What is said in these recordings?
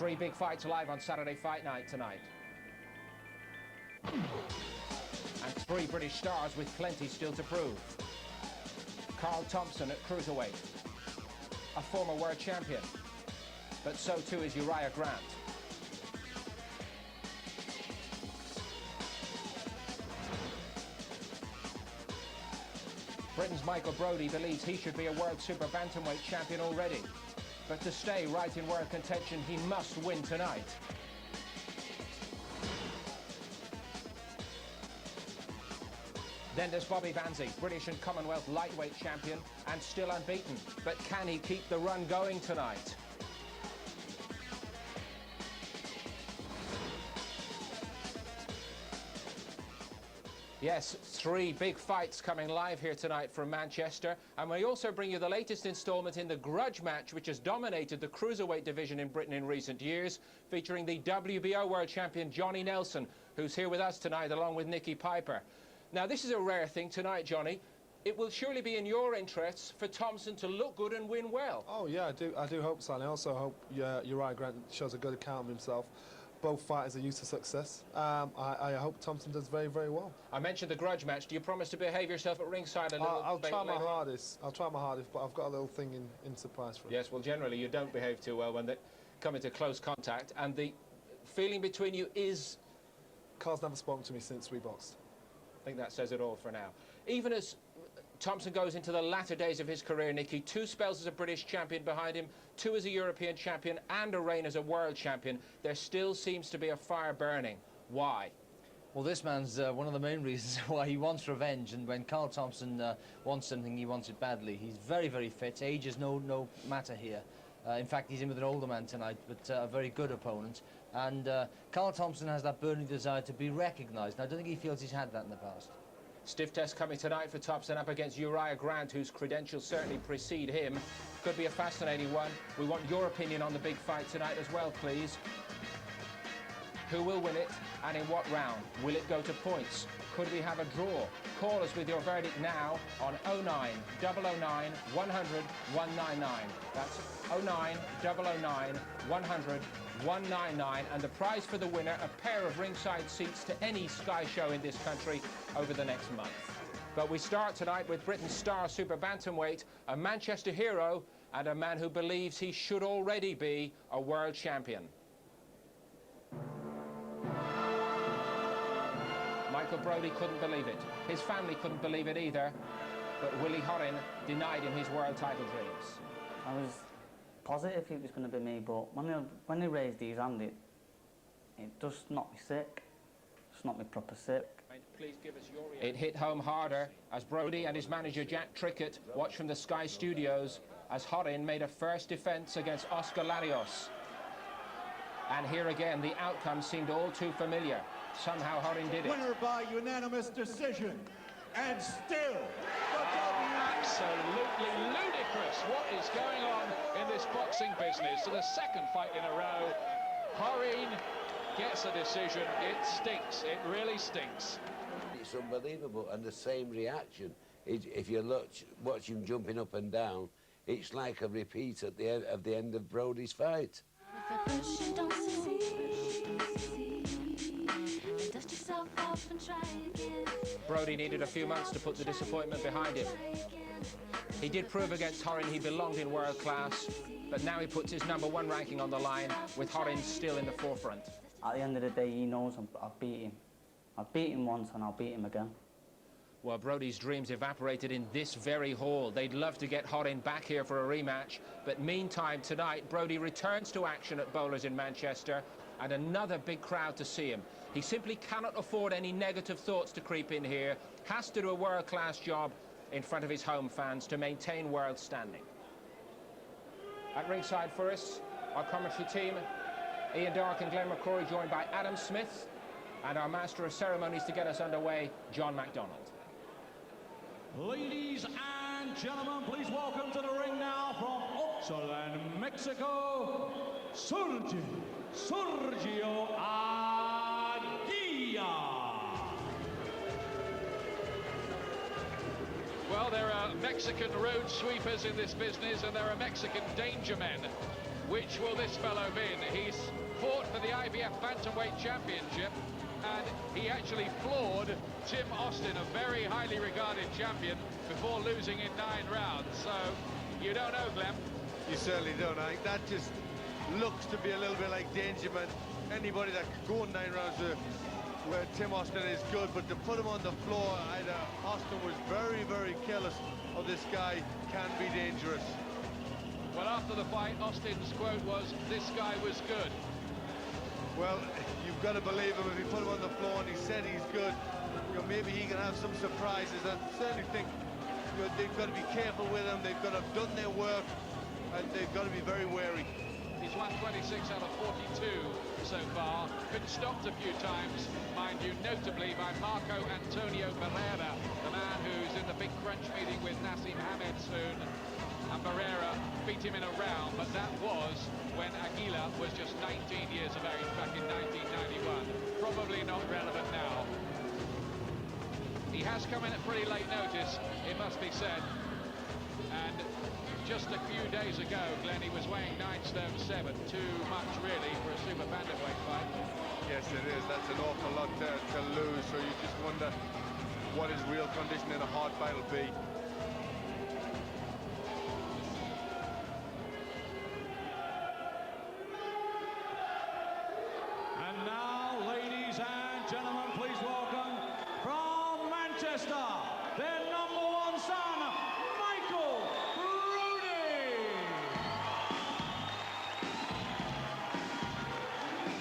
Three big fights live on Saturday Fight Night tonight. And three British stars with plenty still to prove. Thompson at Cruiserweight, a former world champion, but so too is Uriah Grant. Britain's Michael Brodie believes he should be a world super bantamweight champion already, but to stay right in world contention he must win tonight. Then there's Bobby Vanzie, British and Commonwealth lightweight champion and still unbeaten. But can he keep the run going tonight? Yes, three big fights coming live here tonight from Manchester. And we also bring you the latest instalment in the grudge match, which has dominated the Cruiserweight division in Britain in recent years, featuring the WBO world champion Johnny Nelson, who's here with us tonight along with Nicky Piper. Now, this is a rare thing tonight, Johnny. It will surely be in your interests for Thompson to look good and win well. Oh, yeah, I do hope so. And I also hope Uriah Grant shows a good account of himself. Both fighters are used to success. I hope Thompson does very, very well. I mentioned the grudge match. Do you promise to behave yourself at ringside a little bit? I'll try my hardest. I'll try my hardest, but I've got a little thing in surprise for him. Yes, well, generally you don't behave too well when they come into close contact. And the feeling between you is... Carl's never spoken to me since we boxed. I think that says it all for now. Even as Thompson goes into the latter days of his career, Nicky, two spells as a British champion behind him, two as a European champion and a reign as a world champion, there still seems to be a fire burning. Why? Well, this man's one of the main reasons why he wants revenge, and when Carl Thompson wants something, he wants it badly. He's very, very fit. Age is no matter here. In fact, he's in with an older man tonight, but a very good opponent. And Carl Thompson has that burning desire to be recognised. I don't think he feels he's had that in the past. Stiff test coming tonight for Thompson up against Uriah Grant, whose credentials certainly precede him. Could be a fascinating one. We want your opinion on the big fight tonight as well, please. Who will win it and in what round? Will it go to points? Could we have a draw? Call us with your verdict now on 09 009 100 199. That's 09 009 100 199. And the prize for the winner, a pair of ringside seats to any Sky show in this country over the next month. But we start tonight with Britain's star super bantamweight, a Manchester hero and a man who believes he should already be a world champion. Michael Brodie couldn't believe it. His family couldn't believe it either. But Willie Horin denied him his world title dreams. I was positive it was going to be me, but when he raised his hand, it just knocked me sick. Just knocked me proper sick. Please give us your reaction. It hit home harder as Brodie and his manager Jack Trickett watched from the Sky Studios as Horin made a first defence against Oscar Larios. And here again, the outcome seemed all too familiar. Somehow Horin did it. Winner by unanimous decision. And still, the absolutely ludicrous what is going on in this boxing business. So the second fight in a row, Horin gets a decision. It stinks. It really stinks. It's unbelievable, and the same reaction. If you watch him jumping up and down, it's like a repeat at the end of Brodie's fight. Brodie needed a few months to put the disappointment behind him. He did prove against Horin he belonged in world class, but now he puts his #1 ranking on the line with Horin still in the forefront. At the end of the day, he knows I've beat him. I've beat him once and I'll beat him again. Well, Brodie's dreams evaporated in this very hall. They'd love to get Horin back here for a rematch, but meantime tonight Brodie returns to action at Bowlers in Manchester, and another big crowd to see him. He simply cannot afford any negative thoughts to creep in here, has to do a world-class job in front of his home fans to maintain world standing. At ringside for us, our commentary team, Ian Darke and Glenn McCrory, joined by Adam Smith, and our master of ceremonies to get us underway, John MacDonald. Ladies and gentlemen, please welcome to the ring now from Oxnard, Mexico, Sergio Aguila. Well, there are Mexican road sweepers in this business, and there are Mexican danger men which will this fellow win? He's fought for the IBF Bantamweight Championship, and he actually floored Tim Austin, a very highly regarded champion, before losing in 9 rounds. So, you don't know, Glenn. You certainly don't. I think that just looks to be a little bit like danger, man. Anybody that could go in 9 rounds where Tim Austin is good, but to put him on the floor, either Austin was very, very careless of this guy, can be dangerous. Well, after the fight, Austin's quote was, "This guy was good." Well, you've got to believe him. If you put him on the floor and he said he's good, you know, maybe he can have some surprises. I certainly think, you know, they've got to be careful with him. They've got to have done their work, and they've got to be very wary. He's won 26 out of 42 so far. Been stopped a few times, mind you, notably by Marco Antonio Barrera, the man who's in the big crunch meeting with Nassim Hamed soon. And Barrera beat him in a round, but that was when Aguila was just 19 years of age back in 1991. Probably not relevant now. He has come in at pretty late notice, it must be said. And just a few days ago, Glenn, he was weighing 9 stone 7. Too much, really, for a super bantamweight fight. Yes, it is. That's an awful lot to lose, so you just wonder what his real condition in a hard fight will be. And now, ladies and gentlemen, please welcome from Manchester, their #1 son, Michael Brodie.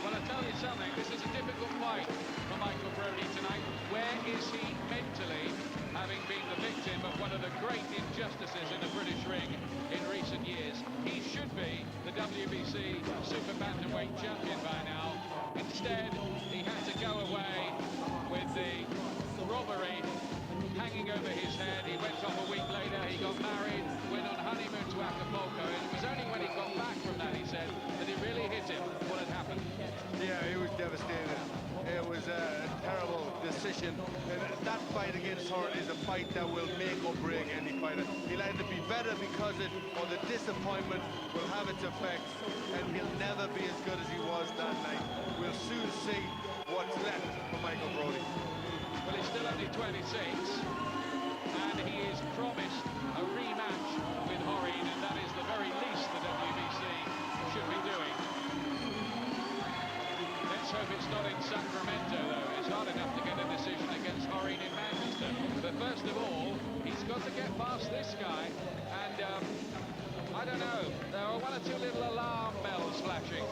Well, I tell you something, this is a difficult fight for Michael Brodie tonight. Where is he mentally, having been the victim of one of the great injustices in the British ring in recent years? He should be the WBC Super Bantamweight champion by now. Instead, he had to go away with the robbery hanging over his head. He went off a week later, he got married, went on honeymoon to Acapulco, and it was only when he got back from that, he said, that it really hit him what had happened. Yeah, he was devastated. It was a terrible decision. And that fight against Horan is a fight that will make or break any fighter. He'll either be better because it, or the disappointment will have its effect, and he'll never be as good as he was that night. We'll soon see what's left for Michael Brodie. Well, he's still only 26, and he is promised a rematch with Horan, and that is the very least the WBC should be doing. Let's hope it's not in Sacramento, though. It's hard enough to get a decision against Horan in Manchester. But first of all, he's got to get past this guy, and I don't know, there are 1 or 2 little alarm bells flashing.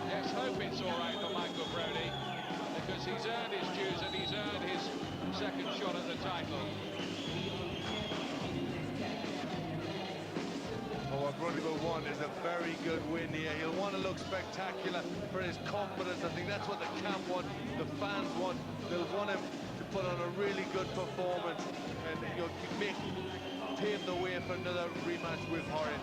Let's hope it's all right for Michael Brodie, because he's earned his dues and he's earned his second shot at the title. Well, what Brodie will want is a very good win here. He'll want to look spectacular for his confidence. I think that's what the camp want, the fans want. They'll want him to put on a really good performance and pave the way for another rematch with Horan.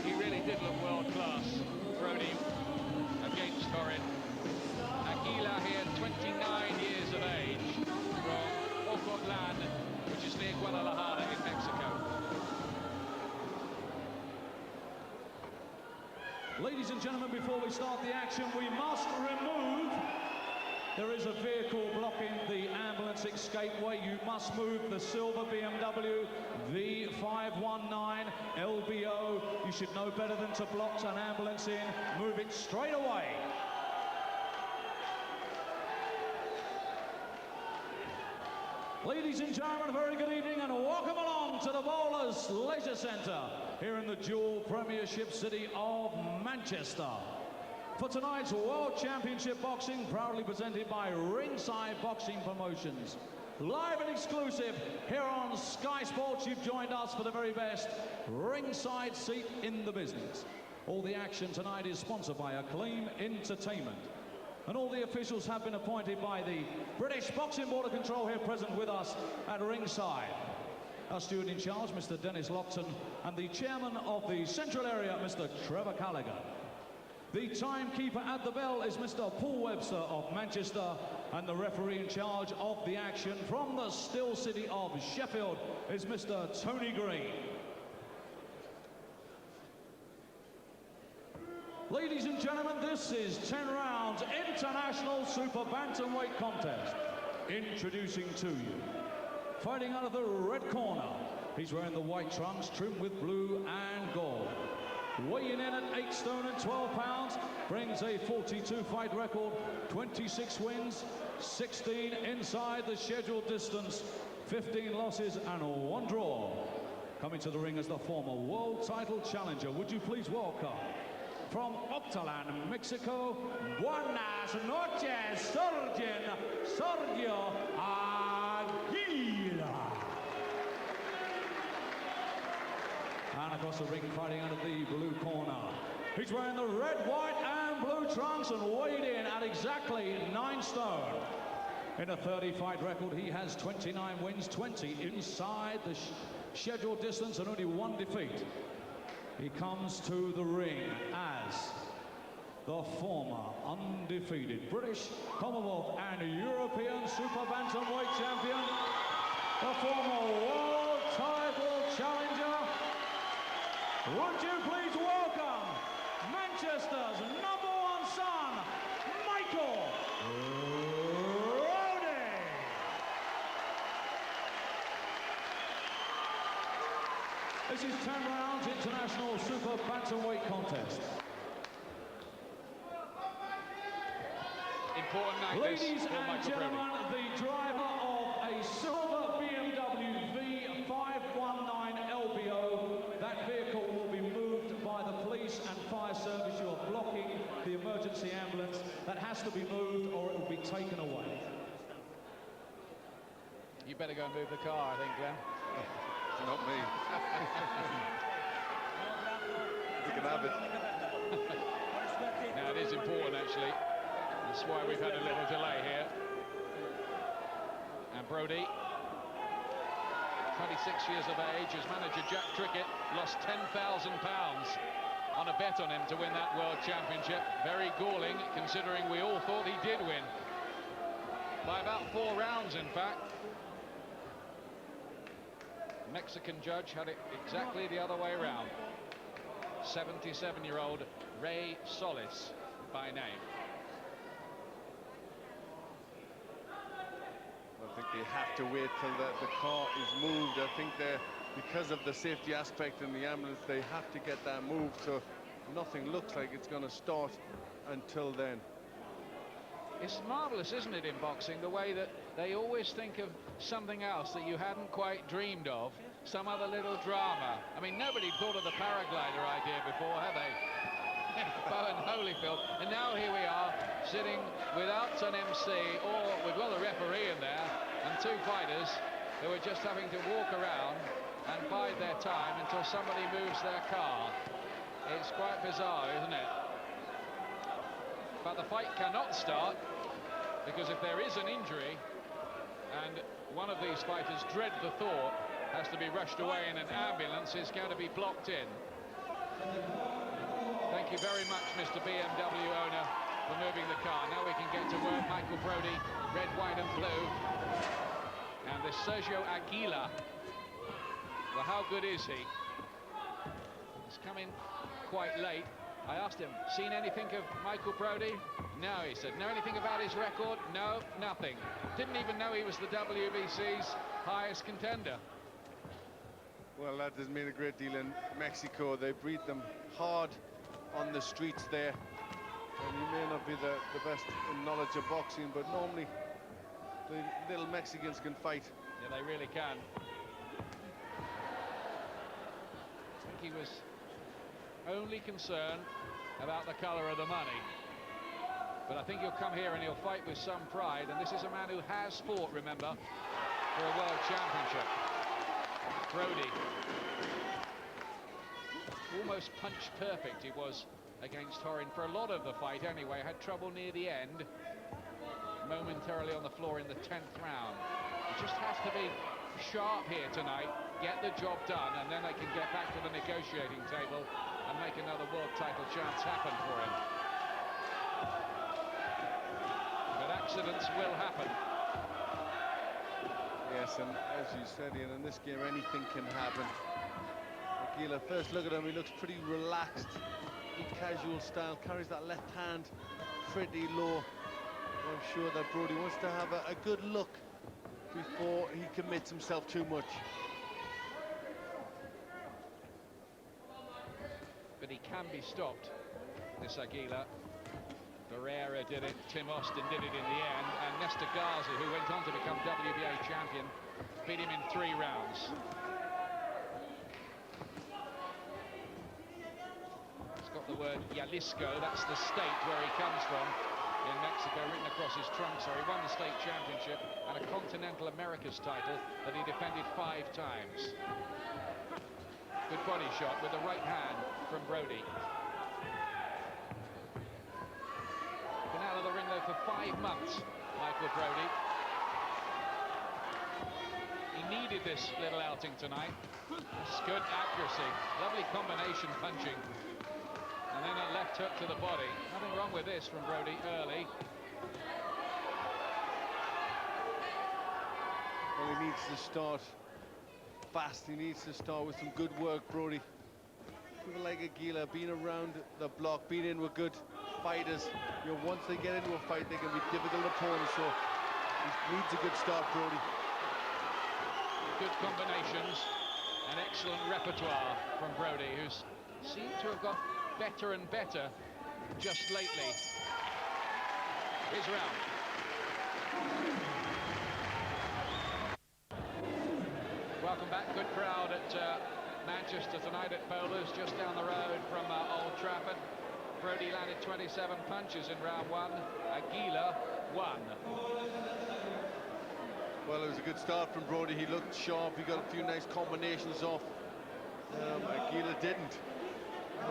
He really did look world-class, Brodie, against Horan. Aguila here, 29 years of age, from Ocotlan, which is near Guadalajara in Mexico. Ladies and gentlemen, before we start the action, we must remove. There is a vehicle blocking the ambulance escapeway. You must move the silver BMW V519 LBO. You should know better than to block an ambulance in. Move it straight away. Ladies and gentlemen, a very good evening and welcome along to the Bowlers Leisure Centre here in the dual premiership city of Manchester. For tonight's World Championship Boxing, proudly presented by Ringside Boxing Promotions. Live and exclusive here on Sky Sports, you've joined us for the very best ringside seat in the business. All the action tonight is sponsored by Acclaim Entertainment. And all the officials have been appointed by the British Boxing Board of Control here present with us at ringside. Our steward in charge, Mr. Dennis Lockton, and the chairman of the Central Area, Mr. Trevor Callaghan. The timekeeper at the bell is Mr. Paul Webster of Manchester, and the referee in charge of the action from the still city of Sheffield is Mr. Tony Green. Ladies and gentlemen, this is 10 rounds international super bantamweight contest. Introducing to you, fighting out of the red corner, he's wearing the white trunks trimmed with blue and gold. Weighing in at 8 stone and 12 pounds, brings a 42 fight record, 26 wins, 16 inside the scheduled distance, 15 losses and 1 draw. Coming to the ring as the former world title challenger, would you please welcome, from Octalan, Mexico, buenas noches, Sergio Aguila. And across the ring, fighting out of the blue corner, he's wearing the red, white and blue trunks and weighed in at exactly 9 stone. In a 30-fight record, he has 29 wins, 20 inside the scheduled distance and only 1 defeat. He comes to the ring as the former undefeated British, Commonwealth and European super bantamweight champion, the former world title challenger. Would you please welcome Manchester's #1 son, Michael Brodie. This is 10 rounds international super bantamweight contest. Important night. Ladies this for and Michael gentlemen, Brodie. the driver of a silver BMW V519 LBO. That vehicle will be moved by the police and fire service. You are blocking the emergency ambulance. That has to be moved or it will be taken away. You better go and move the car, I think, Glenn. Not me. You can have it. Now, it is important, actually. That's why we've had a little delay here. And Brodie, 26 years of age, his manager Jack Trickett lost £10,000 on a bet on him to win that World Championship. Very galling, considering we all thought he did win. By about 4 rounds, in fact. Mexican judge had it exactly the other way around. 77-year-old Ray Solis by name. I think they have to wait till the car is moved. I think because of the safety aspect in the ambulance, they have to get that moved, so nothing looks like it's going to start until then. It's marvellous, isn't it, in boxing, the way that they always think of something else that you hadn't quite dreamed of, some other little drama. I mean, nobody thought of the paraglider idea before, have they? Bowen Holyfield, and now here we are sitting without an MC or with, well, a referee in there and 2 fighters who are just having to walk around and bide their time until somebody moves their car. It's quite bizarre, isn't it? But the fight cannot start, because if there is an injury and one of these fighters, dread the thought, has to be rushed away in an ambulance, is going to be blocked in. Thank you very much, Mr. BMW owner, for moving the car. Now we can get to work. Michael Brodie, red, white and blue. And this Sergio Aguila. Well, how good is he? He's come in quite late. I asked him, seen anything of Michael Brodie? No, he said. Know anything about his record? No, nothing. Didn't even know he was the WBC's highest contender. Well, that has made a great deal in Mexico. They breed them hard on the streets there. And you may not be the best in knowledge of boxing, but normally the little Mexicans can fight. Yeah, they really can. I think he was only concerned about the colour of the money. But I think he'll come here and he'll fight with some pride. And this is a man who has fought, remember, for a world championship. Brodie. Almost punch perfect he was against Horin for a lot of the fight anyway. Had trouble near the end, momentarily on the floor in the 10th round. He just has to be sharp here tonight, get the job done, and then they can get back to the negotiating table and make another world title chance happen for him. accidents will happen. Yes, and as you said, Ian, in this game anything can happen. Aguila, first look at him, he looks pretty relaxed, pretty casual style, carries that left hand pretty low. I'm sure that Brodie wants to have a good look before he commits himself too much. But he can be stopped, this Aguila. Barrera did it, Tim Austin did it in the end, and Nesta Garza, who went on to become WBA champion, beat him in 3 rounds. It's got the word Jalisco, that's the state where he comes from in Mexico, written across his trunk, so he won the state championship and a Continental Americas title that he defended 5 times. Good body shot with the right hand from Brodie. Been out of the ring though for 5 months, Michael Brodie. He needed this little outing tonight. That's good accuracy, lovely combination punching. And then a left hook to the body. Nothing wrong with this from Brodie early. Well, he needs to start fast, he needs to start with some good work, Brodie. People like Aguila being around the block, being in with good fighters. You know, once they get into a fight, they can be difficult opponents, so he needs a good start, Brodie. Good combinations and excellent repertoire from Brodie, who's seemed to have got better and better just lately. His round. Welcome back. Good crowd at Manchester tonight at Bowlers, just down the road from Old Trafford. Brodie landed 27 punches in round 1. Aguila won. Well, it was a good start from Brodie. He looked sharp. He got a few nice combinations off. Aguila didn't,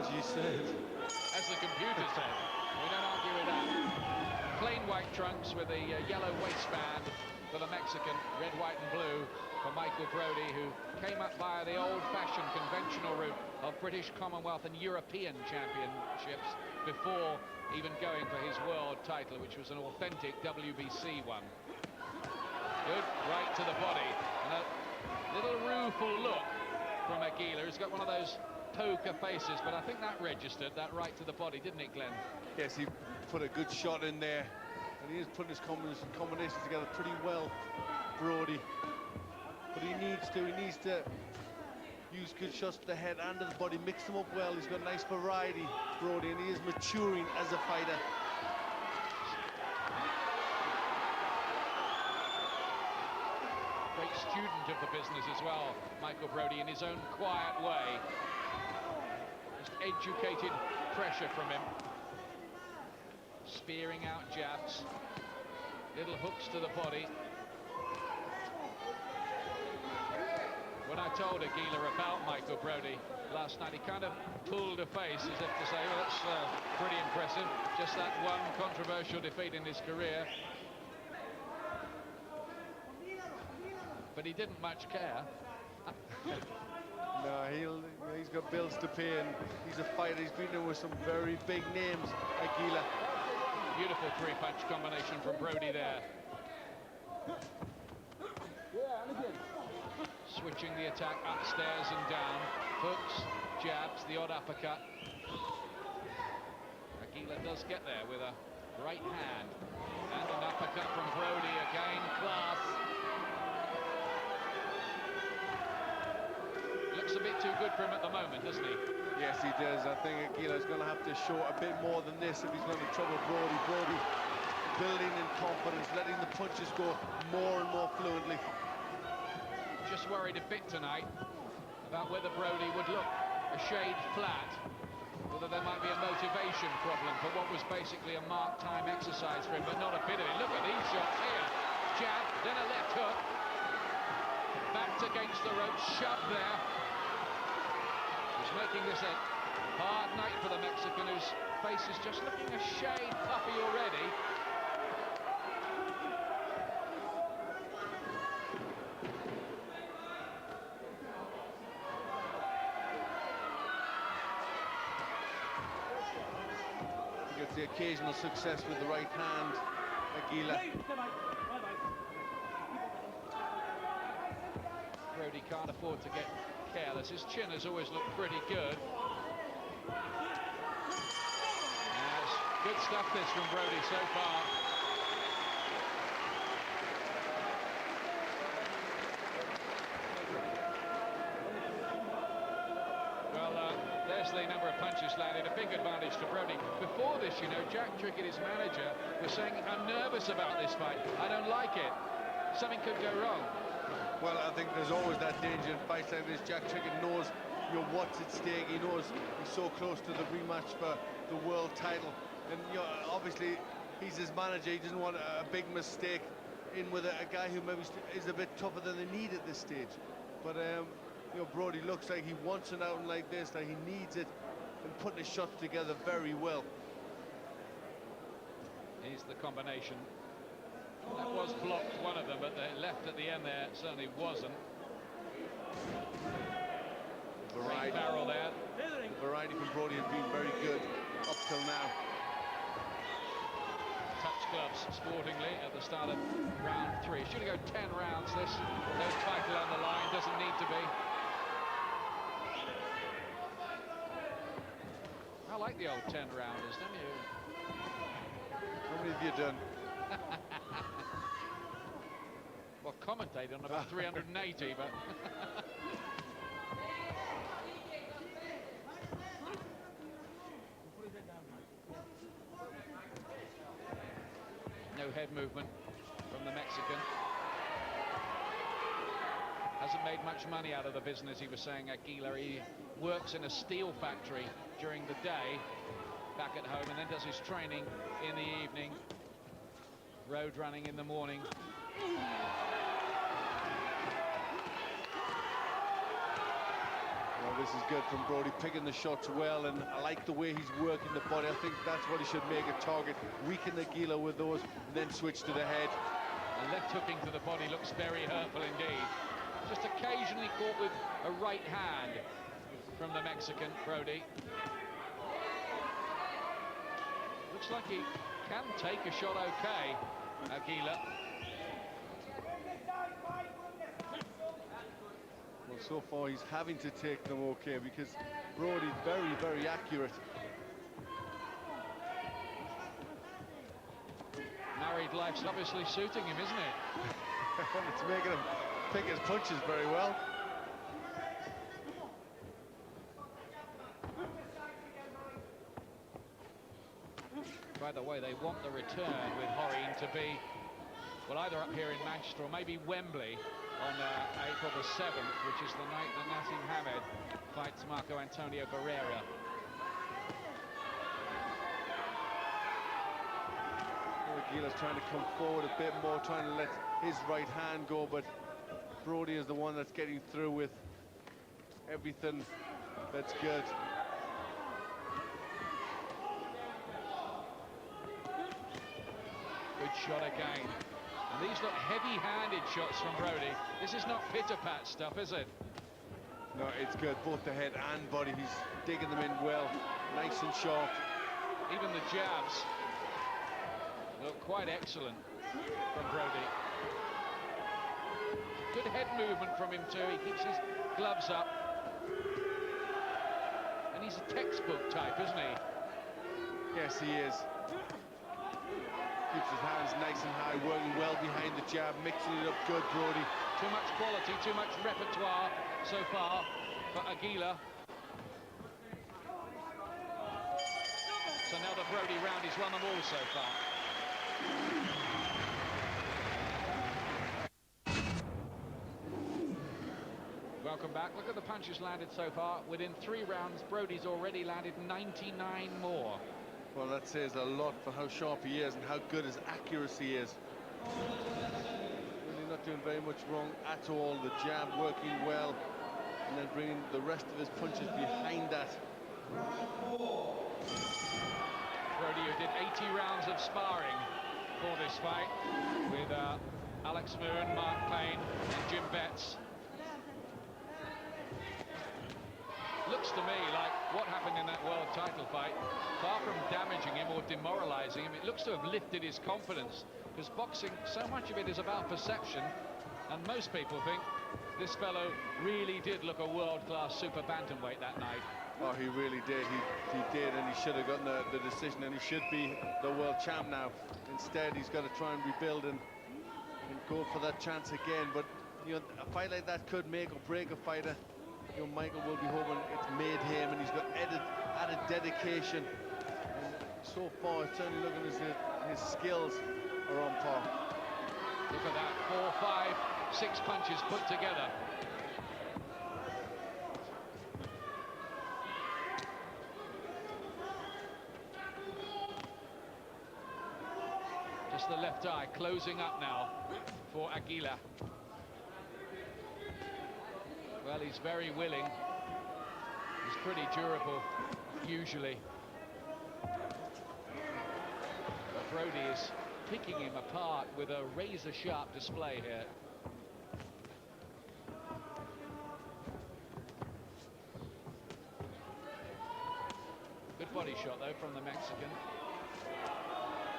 as you said. As the computer said. We don't argue with that. Plain white trunks with a yellow waistband for the Mexican, red, white and blue for Michael Brodie, who came up via the old-fashioned conventional route of British, Commonwealth and European championships before even going for his world title, which was an authentic WBC one. Good right to the body, and a little rueful look from Aguila. He's got one of those poker faces, but I think that registered, that right to the body, didn't it, Glenn? Yes, he put a good shot in there, and he is putting his combinations together pretty well, Brodie. But he needs to use good shots to the head and to the body, mix them up well. He's got nice variety, Brodie, and he is maturing as a fighter. Great student of the business as well, Michael Brodie, in his own quiet way. Just educated pressure from him. Spearing out jabs, little hooks to the body. When I told Aguila about Michael Brodie last night, he kind of pulled a face as if to say, well, that's pretty impressive. Just that one controversial defeat in his career. But he didn't much care. No, he's got bills to pay, and he's a fighter. He's been in with some very big names, Aguila. Beautiful 3-punch combination from Brodie there. Switching the attack upstairs and down. Hooks, jabs, the odd uppercut. Aguila does get there with a right hand. And an uppercut from Brodie again. Class. Looks a bit too good for him at the moment, doesn't he? Yes, he does. I think Aguila's going to have to show a bit more than this if he's going to trouble Brodie. Brodie building in confidence, letting the punches go more and more fluently. Just worried a bit tonight about whether Brodie would look a shade flat, whether there might be a motivation problem for what was basically a mark time exercise for him, but not a bit of it. Look at these shots here. Jab, then a left hook. Backed against the ropes, shoved there. He's making this a hard night for the Mexican, whose face is just looking a shade puffy already. He gets the occasional success with the right hand. Aguila. Brodie can't afford to get careless. His chin has always looked pretty good. That's good stuff this from Brodie so far. There's the number of punches landed, a big advantage to Brodie. Before this, you know, Jack Trickett, his manager, was saying, I'm nervous about this fight. I don't like it. Something could go wrong. Well, I think there's always that danger in fights like this. Jack Trickett knows, you know, what's at stake. He knows he's so close to the rematch for the world title. And, you know, obviously, he's his manager. He doesn't want a big mistake in with a guy who maybe is a bit tougher than they need at this stage. But, you know, Brodie looks like he wants an outing like this, like he needs it, and putting his shots together very well. Here's the combination. That was blocked, one of them, but the left at the end there certainly wasn't. Variety. Barrel there. The variety from Brodie has been very good up till now. Touch gloves sportingly at the start of round 3. Should have go 10 rounds this. No title on the line, doesn't need to be. I like the old 10-rounders, don't you? How many have you done? Well, commentated on about 380, but... No head movement from the Mexican. Hasn't made much money out of the business, he was saying, Aguila. He works in a steel factory during the day back at home and then does his training in the evening. Road running in the morning. Well, this is good from Brodie, picking the shots well, and I like the way he's working the body. I think that's what he should make a target. Weaken Aguila with those, and then switch to the head. And left hooking to the body looks very hurtful indeed. Just occasionally caught with a right hand from the Mexican, Brodie. Looks like he can take a shot okay, Aguila. Well, so far he's having to take them okay, because Brodie's very, very accurate. Married life's obviously suiting him, isn't it? It's making him pick his punches very well. By the way, they want the return with Horine to be, well, either up here in Manchester or maybe Wembley on April the 7th, which is the night that Nassim Hamed fights Marco Antonio Barrera. Aguila's trying to come forward a bit more, trying to let his right hand go, but Brodie is the one that's getting through with everything that's good. Good shot again. And these look heavy-handed shots from Brodie. This is not pitter-pat stuff, is it? No, it's good, both the head and body. He's digging them in well, nice and sharp. Even the jabs look quite excellent from Brodie. Good head movement from him too. He keeps his gloves up. And he's a textbook type, isn't he? Yes, he is. Keeps his hands nice and high, working well behind the jab, mixing it up good, Brodie. Too much quality, too much repertoire so far for Aguila. So now the Brodie round, he's run them all so far. Welcome back. Look at the punches landed so far. Within 3 rounds, Brodie's already landed 99 more. Well, that says a lot for how sharp he is and how good his accuracy is. Really not doing very much wrong at all. The jab working well, and then bringing the rest of his punches behind that. Brodie, who did 80 rounds of sparring for this fight with Alex Moon, Mark Payne and Jim Betts. Looks to me like what happened in that world title fight, far from damaging him or demoralizing him, it looks to have lifted his confidence because boxing, so much of it is about perception, and most people think this fellow really did look a world-class super bantamweight that night. Oh, he really did. He did, and he should have gotten the decision, and he should be the world champ now. Instead, he's got to try and rebuild and go for that chance again. But you know, a fight like that could make or break a fighter. You know, Michael will be hoping it's made him, and he's got added dedication. And so far, it's certainly looking as if his skills are on par. Look at that, 4, 5, 6 punches put together. Just the left eye closing up now for Aguila. Well, he's very willing. He's pretty durable, usually. But Brodie is picking him apart with a razor-sharp display here. Good body shot, though, from the Mexican.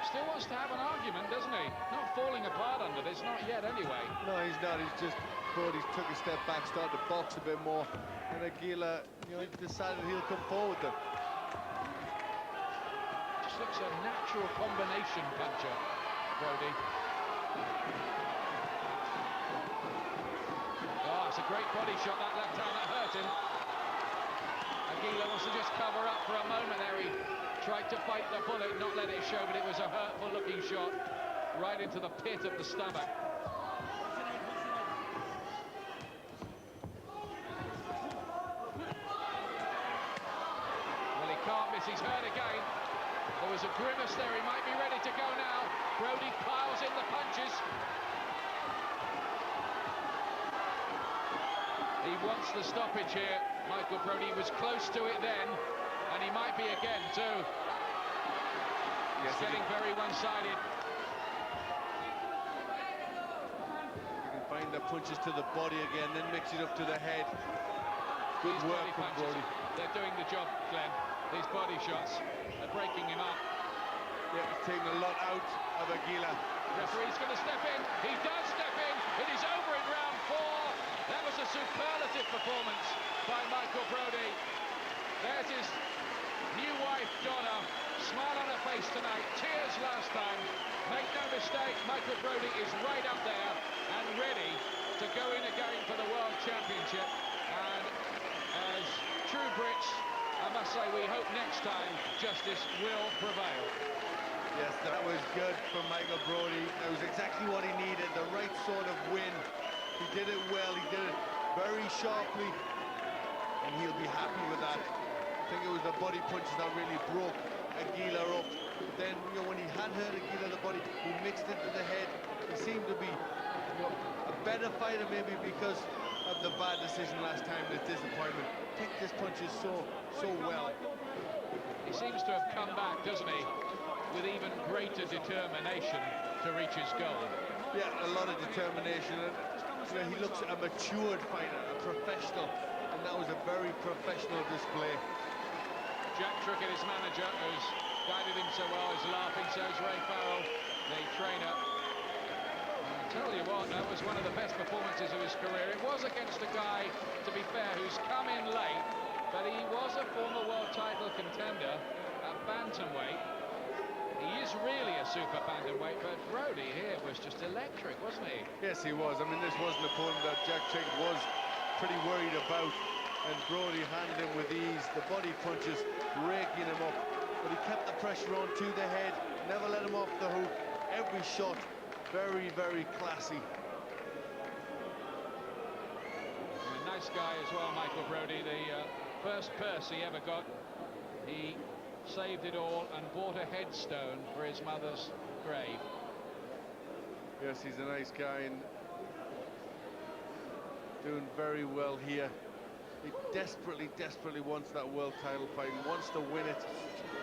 Still wants to have an argument, doesn't he? Not falling apart under this, not yet anyway. No, he's not. He's just, Brodie took a step back, started to box a bit more, and Aguila, you know, he decided he'll come forward then. Just looks a natural combination puncher, Brodie. Oh, it's a great body shot, that left hand, that hurt him. Aguila wants to just cover up for a moment there. He tried to fight the bullet, not let it show, but it was a hurtful looking shot right into the pit of the stomach. Well, he can't miss, he's hurt again. There was a grimace there, he might be ready to go now. Brodie piles in the punches. He wants the stoppage here. Michael Brodie was close to it then, and he might be again too. Yes, it's getting very one-sided. You can find the punches to the body again, then mix it up to the head. Good These work body from punches, Brodie. they're doing the job, Glenn. These body shots are breaking him up. Yeah, he's taking a lot out of Aguila. Referee's going to step in. He does step in. It is over in round 4. That was a superlative performance by Michael Brodie. There's his new wife, Donna. Smile on her face tonight. Tears last time. Make no mistake, Michael Brodie is right up there and ready to go in again for the World Championship. And as true Brits, I must say we hope next time justice will prevail. Yes, that was good from Michael Brodie. That was exactly what he needed, the right sort of win. He did it well, he did it very sharply, and he'll be happy with that. I think it was the body punches that really broke Aguila up. But then, you know, when he had hurt Aguila the body, he mixed it to the head. He seemed to be, you know, a better fighter maybe because of the bad decision last time, the disappointment. Picked his punches so well. He seems to have come back, doesn't he, with even greater determination to reach his goal. Yeah, a lot of determination. And, you know, he looks a matured fighter, a professional, and that was a very professional display. Jack Trickett, his manager, who's guided him so well, is laughing. So is Ray Farrell, the trainer. And I tell you what, that was one of the best performances of his career. It was against a guy, to be fair, who's come in late, but he was a former world title contender at bantamweight. He is really a super bantamweight, but Brodie here was just electric, wasn't he? Yes, he was. I mean, this was an opponent that Jack Trickett was pretty worried about, and Brodie handled him with ease. The body punches raking him up, but he kept the pressure on to the head, never let him off the hook. Every shot very, very classy. And a nice guy as well, Michael Brodie. The first purse he ever got, he saved it all and bought a headstone for his mother's grave. Yes, he's a nice guy and doing very well here. He desperately, desperately wants that world title fight and wants to win it,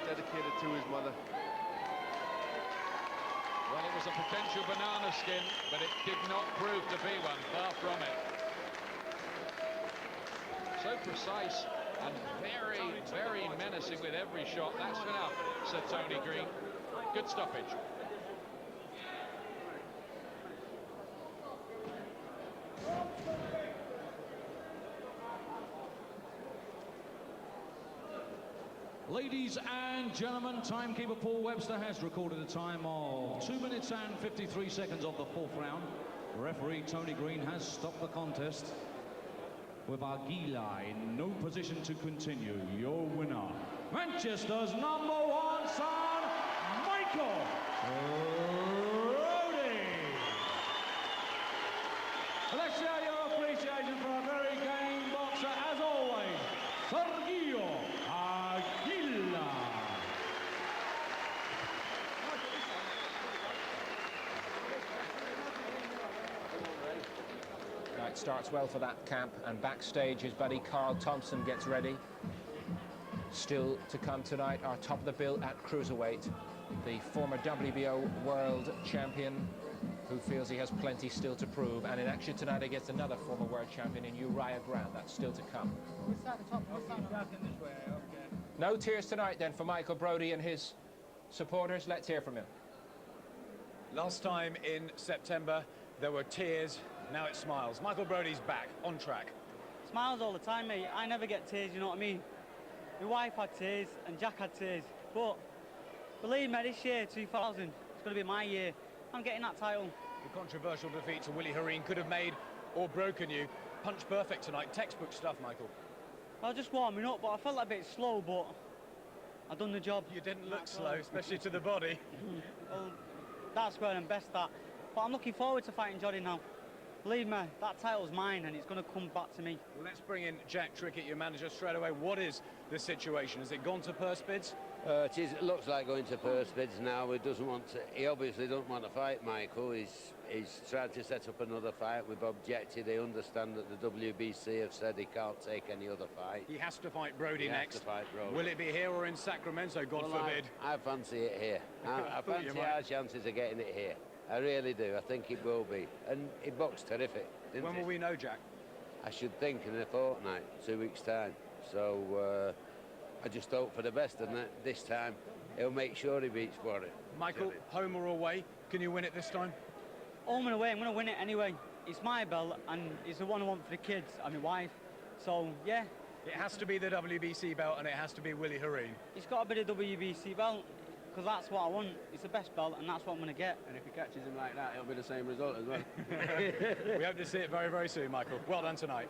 dedicated to his mother. Well, it was a potential banana skin, but it did not prove to be one, far from it. So precise and very, very menacing with every shot. That's enough, said Tony Green. Good stoppage. Ladies and gentlemen, timekeeper Paul Webster has recorded a time of 2 minutes and 53 seconds of the 4th round. Referee Tony Green has stopped the contest with Aguila in no position to continue. Your winner, Manchester's #1 son, Michael Brodie. Let's show your appreciation for a very game boxer, as always, Sergio Aguila. Right, starts well for that camp, and backstage his buddy Carl Thompson gets ready. Still to come tonight, our top of the bill at Cruiserweight, the former WBO World Champion, who feels he has plenty still to prove, and in action tonight against another former World Champion in Uriah. That's still to come. No tears tonight then for Michael Brodie and his supporters. Let's hear from him. Last time in September there were tears, now it's smiles. Michael Brodie's back, on track. Smiles all the time, mate. I never get tears, you know what I mean? My wife had tears and Jack had tears, but believe me, this year, 2000, it's going to be my year. I'm getting that title. The controversial defeat to Willie Hareen could have made or broken you. Punch perfect tonight, textbook stuff, Michael. I was just warming up, but I felt a bit slow, but I done the job. You didn't look slow, especially to the body. Well, that's where I'm best at. But I'm looking forward to fighting Jody now. Believe me, that title's mine and it's going to come back to me. Well, let's bring in Jack Trickett, your manager, straight away. What is the situation? Has it gone to purse bids? It looks like going to purse bids now. He obviously doesn't want to fight Michael. He's tried to set up another fight. We've objected. They understand that the WBC have said he can't take any other fight. He has to fight Brodie next. Has to fight Brodie. Will it be here or in Sacramento, God forbid? I fancy it here. I fancy our chances of getting it here. I really do. I think it will be. And he boxed terrific, didn't When he? will we know, Jack? I should think in a fortnight, 2 weeks' time. So I just hope for the best, and that this time he'll make sure he beats Brodie. Michael, home or away? Can you win it this time? Home and away, I'm going to win it anyway. It's my belt and it's the one I want for the kids and my wife. So, yeah. It has to be the WBC belt and it has to be Willie Hareen. It's got to be the WBC belt because that's what I want. It's the best belt and that's what I'm going to get. And if he catches him like that, it'll be the same result as well. We hope to see it very, very soon, Michael. Well done tonight.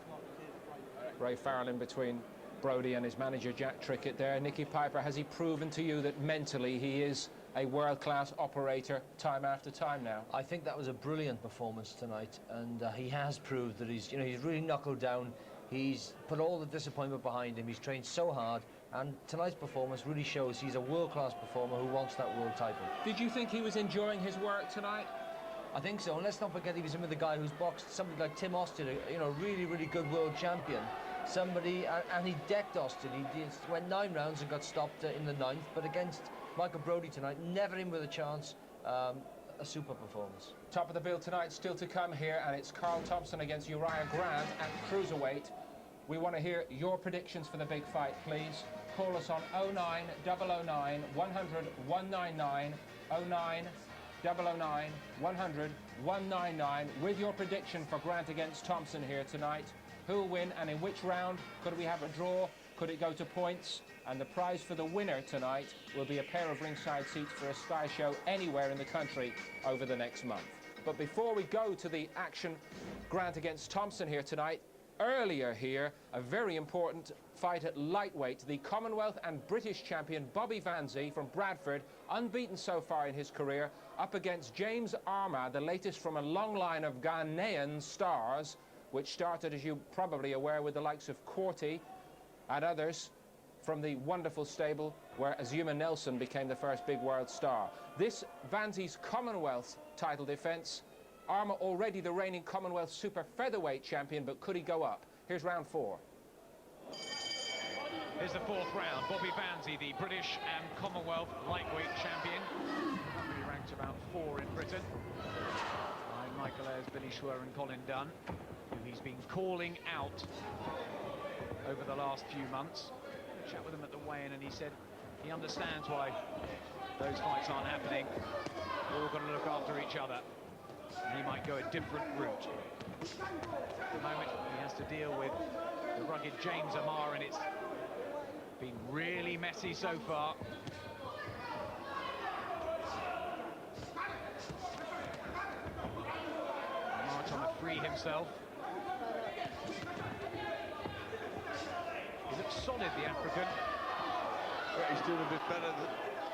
Ray Farrell in between Brodie and his manager Jack Trickett there. Nicky Piper, has he proven to you that mentally he is a world-class operator time after time now? I think that was a brilliant performance tonight, and he has proved that he's really knuckled down. He's put all the disappointment behind him. He's trained so hard, and tonight's performance really shows he's a world-class performer who wants that world title. Did you think he was enjoying his work tonight? I think so, and let's not forget he was in with a guy who's boxed somebody like Tim Austin, really, really good world champion. Somebody, and he decked Austin. He went 9 rounds and got stopped in the 9th, but against Michael Brodie tonight, never in with a chance. A super performance. Top of the bill tonight, still to come here, and it's Carl Thompson against Uriah Grant at Cruiserweight. We want to hear your predictions for the big fight, please. Call us on 09 009 100 199 09 009 100 199 with your prediction for Grant against Thompson here tonight. Who will win and in which round? Could we have a draw? Could it go to points? And the prize for the winner tonight will be a pair of ringside seats for a Sky show anywhere in the country over the next month. But before we go to the action, Grant against Thompson here tonight, earlier here, a very important fight at lightweight. The Commonwealth and British champion Bobby Vanzie from Bradford, unbeaten so far in his career, up against James Armah, the latest from a long line of Ghanaian stars, which started, as you're probably aware, with the likes of Corty and others from the wonderful stable where Azuma Nelson became the first big world star. This Vanzie's Commonwealth title defence. Armah already the reigning Commonwealth super featherweight champion, but could he go up? Here's round 4. Here's the 4th round. Bobby Vanzie, the British and Commonwealth lightweight champion. Currently ranked about 4 in Britain. By Michael Ayres, Billy Schwer and Colin Dunn, who he's been calling out over the last few months. I chat with him at the weigh-in and he said he understands why those fights aren't happening. We're all going to look after each other. And he might go a different route. At the moment, he has to deal with the rugged James Armah, and it's been really messy so far. Armah trying to free himself. He looks solid, the African. Yeah, he's doing a bit better than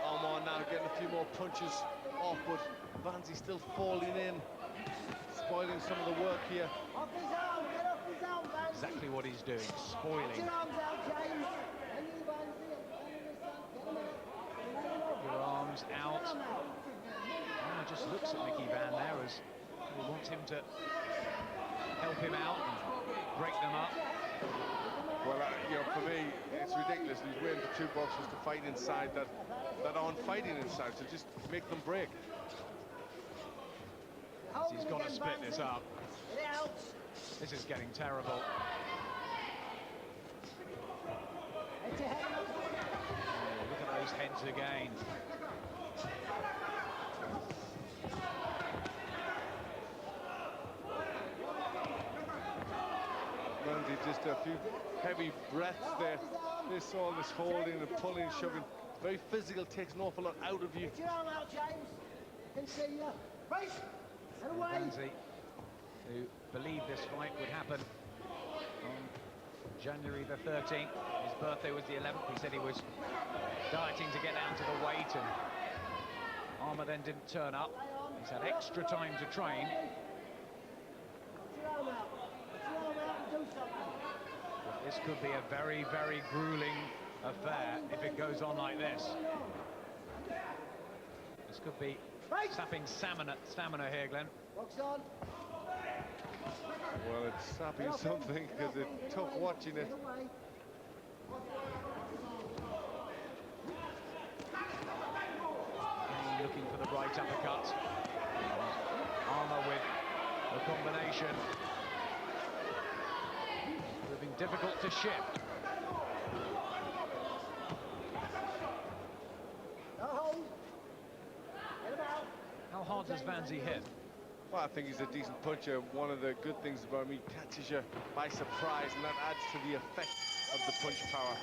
Armah now, getting a few more punches off, but Vanzie still falling in, spoiling some of the work here. Exactly what he's doing, spoiling. Your arms out. Armah just looks at Mickey Van there as he wants him to help him out and break them up. Well, you know, for me, it's ridiculous. He's waiting for two boxers to fight inside that aren't fighting inside, so just make them break. He's got to split this up. This is getting terrible. Oh, look at those heads again. Vanzie just a few heavy breaths there. All this holding and pulling, shoving. Very physical, takes an awful lot out of you. Vanzie, who believed this fight would happen on January the 13th. His birthday was the 11th. He said he was dieting to get down to the weight, and Armah then didn't turn up. He's had extra time to train. But this could be a very, very grueling affair if it goes on like this. This could be sapping stamina here, Glenn. Well, it's sapping something because it's tough watching it. Looking for the right uppercut. Armah with the combination. Proving difficult to shift. How hard does Vanzie hit? Well, I think he's a decent puncher. One of the good things about him, he catches you by surprise, and that adds to the effect of the punch power.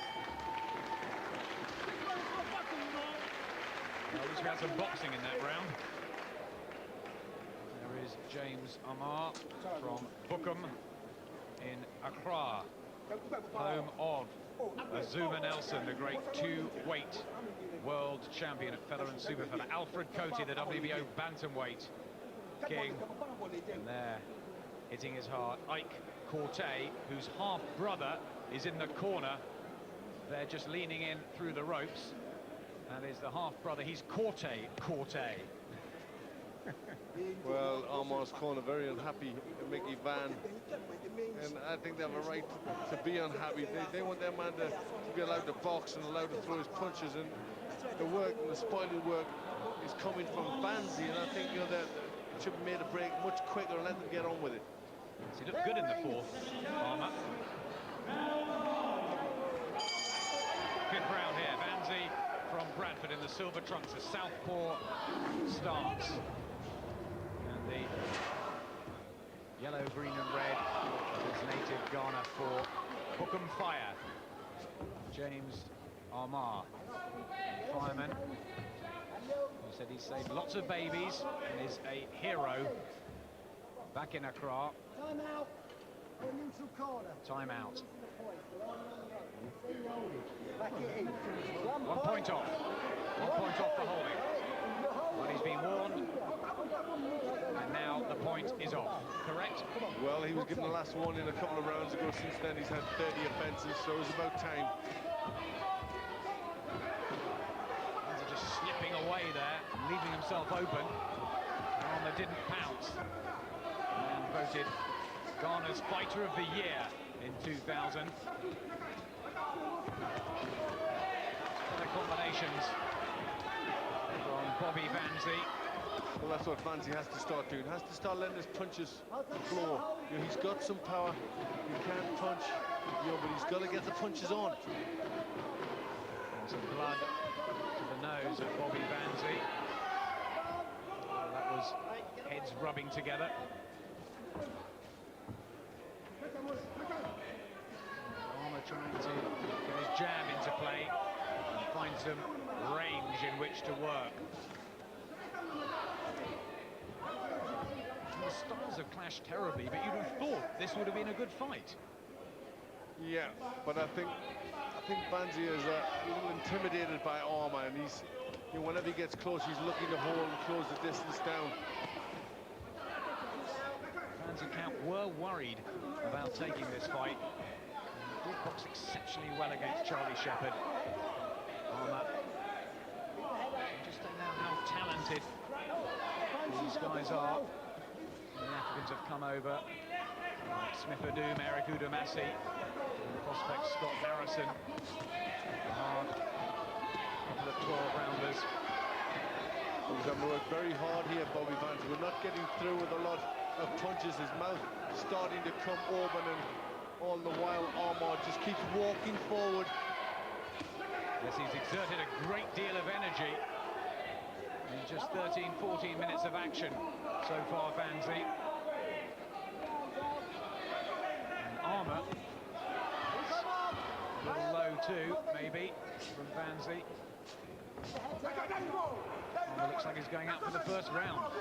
Well, at least we had some boxing in that round. There is James Armah from Bukum in Accra, home of Azuma Nelson, the great two-weight world champion at feather and super feather. Alfred Cote, the WBO bantamweight king, and there, hitting his heart, Ike Corte, whose half-brother is in the corner. They're just leaning in through the ropes. That is the half-brother. He's Corte. Well, Armah's corner very unhappy, Mickey Van, and I think they have a right to be unhappy. They want their man to be allowed to box and allowed to throw his punches, and the work and the spoiling work is coming from Vanzie, and I think, you know, that should have made a break much quicker and let them get on with it. He looked good in the fourth, Armah. Fifth round here, Vanzie from Bradford in the silver trunks, a southpaw stance. And the yellow, green and red is native Ghana for Bukum Fire. James Armah, fireman, who said he saved lots of babies and is a hero back in Accra. Time out. Neutral corner. Time out. 1 point off. 1 point off for holding. But he's been warned. And now the point is off. Correct? Well, he was given the last warning a couple of rounds ago. Since then, he's had 30 offences, so it's about time. He's just slipping away there, leaving himself open. Armah didn't pounce. And voted Ghana's Fighter of the Year in 2000. The combinations from Bobby Vanzie. Well, that's what Vanzie has to start doing. Has to start letting his punches flow. You know, he's got some power. He can't punch, you know, but he's got to get the punches on. And some blood to the nose of Bobby Vanzie. Well, that was heads rubbing together. Armah trying to get his jab into play and find some range in which to work. The styles have clashed terribly, but you'd have thought this would have been a good fight. Yeah, but I think Vanzie is a little intimidated by Armah, and whenever he gets close, he's looking to hold and close the distance down. Vanzie Count were worried about taking this fight. He did box exceptionally well against Charlie Shepherd. Armah, just don't know how talented these guys are. The Africans have come over. Smith Adoum, Eric Udamasi, the prospect Scott Harrison. Hard. Couple of 12-rounders. He's having to work very hard here, Bobby Vanzie. We're not getting through with a lot of punches. His mouth starting to come open, and all the while Armah just keeps walking forward. Yes, he's exerted a great deal of energy in just 13-14 minutes of action so far, Vanzie. And Armah, a little low too, maybe, from Vanzie. Armah looks like he's going out for the first round.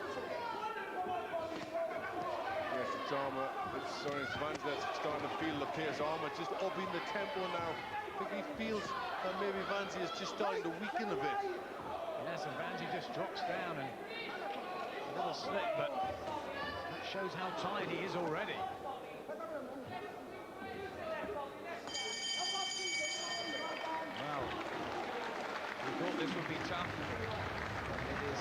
Yes, it's Armah. It's Vanzie that's starting to feel the pace. Armah just upping the tempo now. I think he feels that maybe Vanzie is just starting to weaken a bit. Yes, and Vanzie just drops down and a little slip, but that shows how tired he is already. Well, we thought this would be tough. It is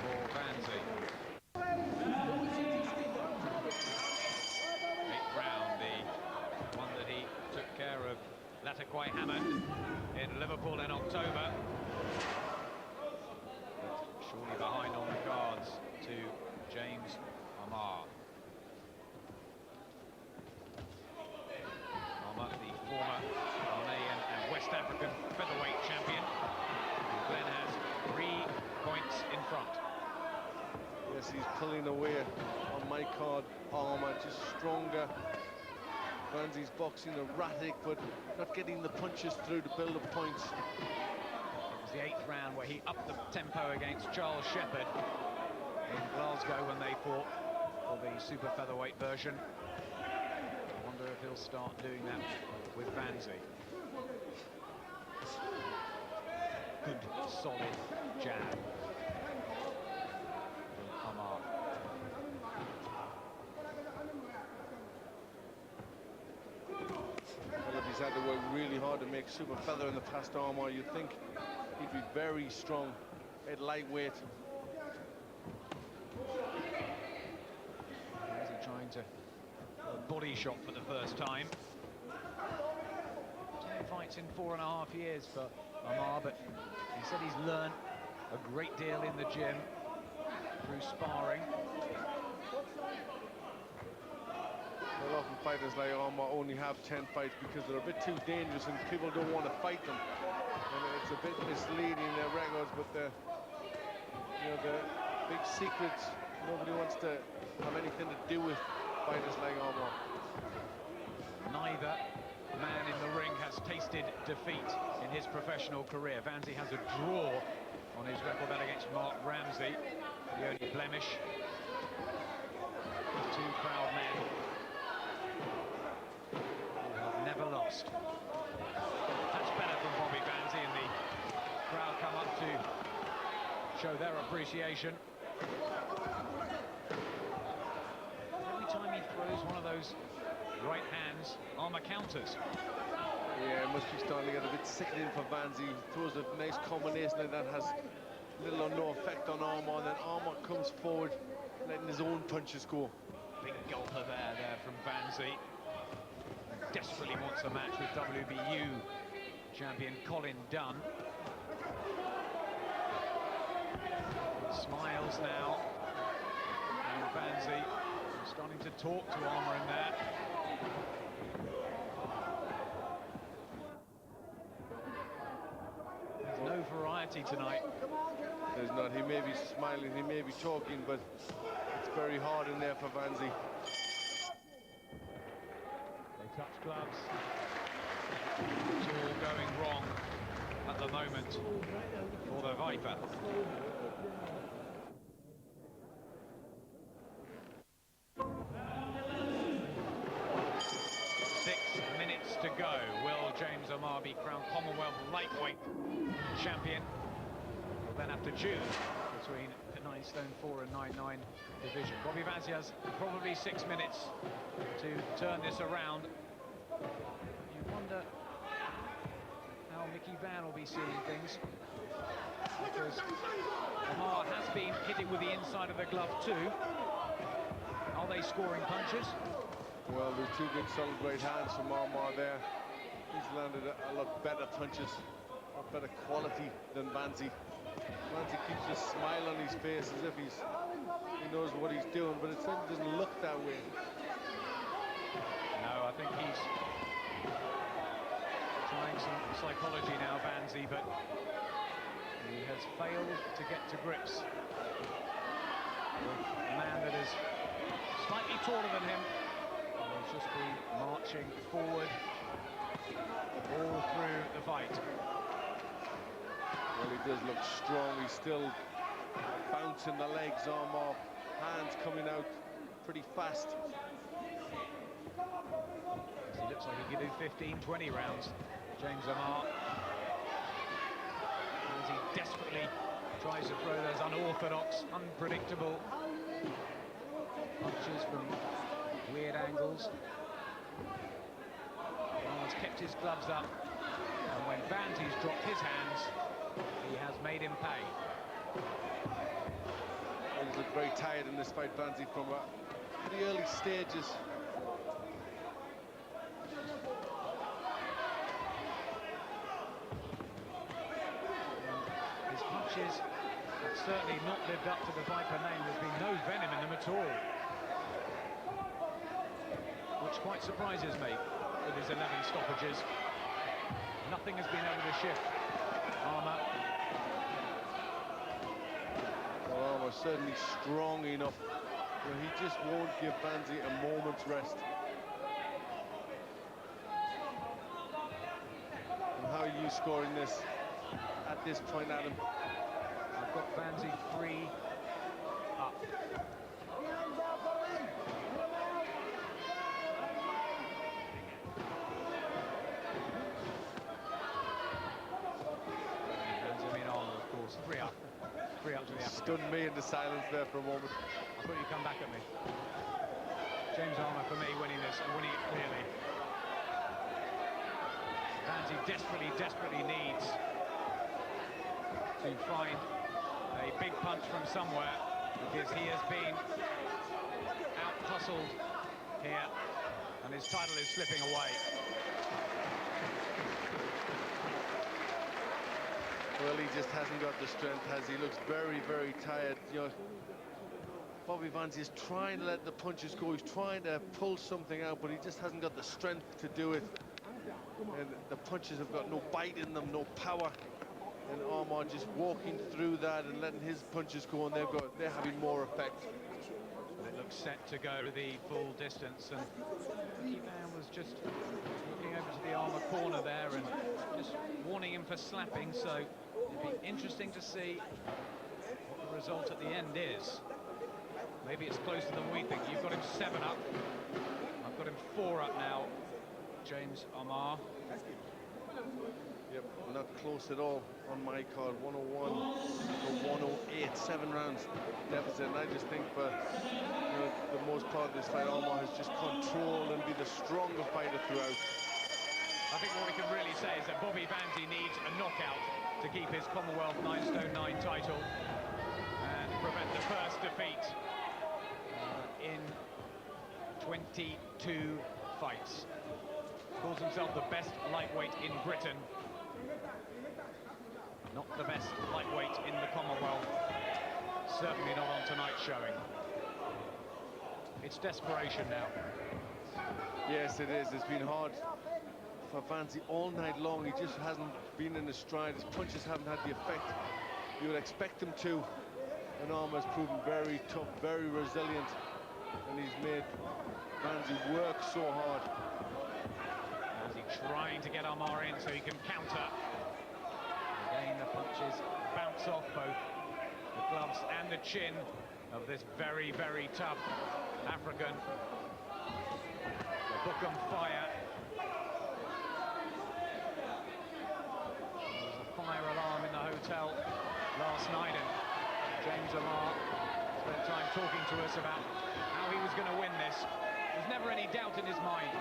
for Vanzie. 8th round, the one that he took care of Latakwai Hammond in Liverpool in October. Surely behind on the cards to James Armah. Armah, the former Ghanaian and West African featherweight champion. Glenn has 3 points in front. Yes, he's pulling away on my card. Armah just stronger. Vanzie's boxing erratic, but not getting the punches through to build up points. It was the 8th round where he upped the tempo against Charles Shepherd in Glasgow when they fought for the super featherweight version. I wonder if he'll start doing that with Vanzie. Good, solid jab from Armah. Well, if he's had to work really hard to make super feather in the past, Armah, you'd think he'd be very strong at lightweight. Vanzie trying to body shot for the first time. 10 fights in 4.5 years for Armah, but he said he's learned a great deal in the gym through sparring. Well, often fighters like Armah only have 10 fights because they're a bit too dangerous and people don't want to fight them. And it's a bit misleading, their records, but the big secrets, nobody wants to have anything to do with fighters like Armah. Neither man in the ring has tasted defeat in his professional career. Vanzie has a draw on his record, that against Mark Ramsey, the only blemish. 2 proud men who have never lost. That's better from Bobby Vanzie, and the crowd come up to show their appreciation. Every time he throws one of those right hands, Armah counters. Yeah, it must be starting to get a bit sickening for Vanzie. He throws a nice combination and that has little or no effect on Armah, and then Armah comes forward, letting his own punches go. Big gulper there from Vanzie. Desperately wants a match with WBU champion Colin Dunn. Smiles now. And Vanzie starting to talk to Armah in there. There's no variety tonight. There's not. He may be smiling, he may be talking, but it's very hard in there for Vanzie. They touch gloves. It's all going wrong at the moment for the Viper. 6 minutes to go. Will James Armah be crowned Commonwealth lightweight champion? We'll then have to choose between the 9 stone 4 and 9'9" division. Bobby Vanzie has probably 6 minutes to turn this around. You wonder how Mickey Van will be seeing things, because Armah has been hitting with the inside of the glove too. Are they scoring punches? Well, there's 2 good solid right hands from Armah there. He's landed a lot better punches, a lot better quality than Vanzie. Vanzie keeps a smile on his face as if he knows what he's doing, but it certainly doesn't look that way. No, I think he's trying some psychology now, Vanzie, but he has failed to get to grips with a man that is slightly taller than him. He's just been marching forward all through the fight. Well, he does look strong. He's still bouncing the legs, Armah. Hands coming out pretty fast. He looks like he could do 15, 20 rounds, James Armah. As he desperately tries to throw those unorthodox, unpredictable punches from weird angles. Armah's kept his gloves up, and when Vanzie's dropped his hands, he has made him pay. He's looked very tired in this fight, Vanzie, from pretty early stages. His punches have certainly not lived up to the Viper name. There's been no venom in them at all, which quite surprises me with his 11 stoppages. Nothing has been able to shift Armah. Well, Armah's certainly strong enough where he just won't give Vanzie a moment's rest. And how are you scoring this at this point, Adam? I've got Vanzie 3 up. Three up to the African. Stunned me into silence there for a moment. I thought you'd come back at me. James Armah, for me, winning this and winning it clearly. Vanzie desperately needs to find a big punch from somewhere, because he has been out-hustled here, and his title is slipping away. Well, he just hasn't got the strength, has he? Looks very, very tired. You know, Bobby Vanzie is trying to let the punches go. He's trying to pull something out, but he just hasn't got the strength to do it. And the punches have got no bite in them, no power. And Armah just walking through that and letting his punches go, and they're having more effect. It looks set to go the full distance, and Mickey Van was just looking over to the Armah corner there and just warning him for slapping, so it'd be interesting to see what the result at the end is. Maybe it's closer than we think. You've got him 7 up. I've got him 4 up now, James Armah. Yep, not close at all on my card. 101 to 108, 7 rounds deficit. And I just think for the most part of this fight, Armah has just controlled and be the stronger fighter throughout. I think what we can really say is that Bobby Vanzie needs a knockout to keep his Commonwealth 9 stone 9 title and prevent the first defeat in 22 fights. Calls himself the best lightweight in Britain. Not the best lightweight in the Commonwealth. Certainly not on tonight's showing. It's desperation now. Yes, it is. It's been hard for Vanzie all night long. He just hasn't been in his stride. His punches haven't had the effect you would expect him to. And Armah's proven very tough, very resilient. And he's made Vanzie work so hard. Vanzie trying to get Armah in so he can counter. Again, the punches bounce off both the gloves and the chin of this very, very tough African. The book on fire. There was a fire alarm in the hotel last night, and James Armah spent time talking to us about how he was going to win this. There's never any doubt in his mind.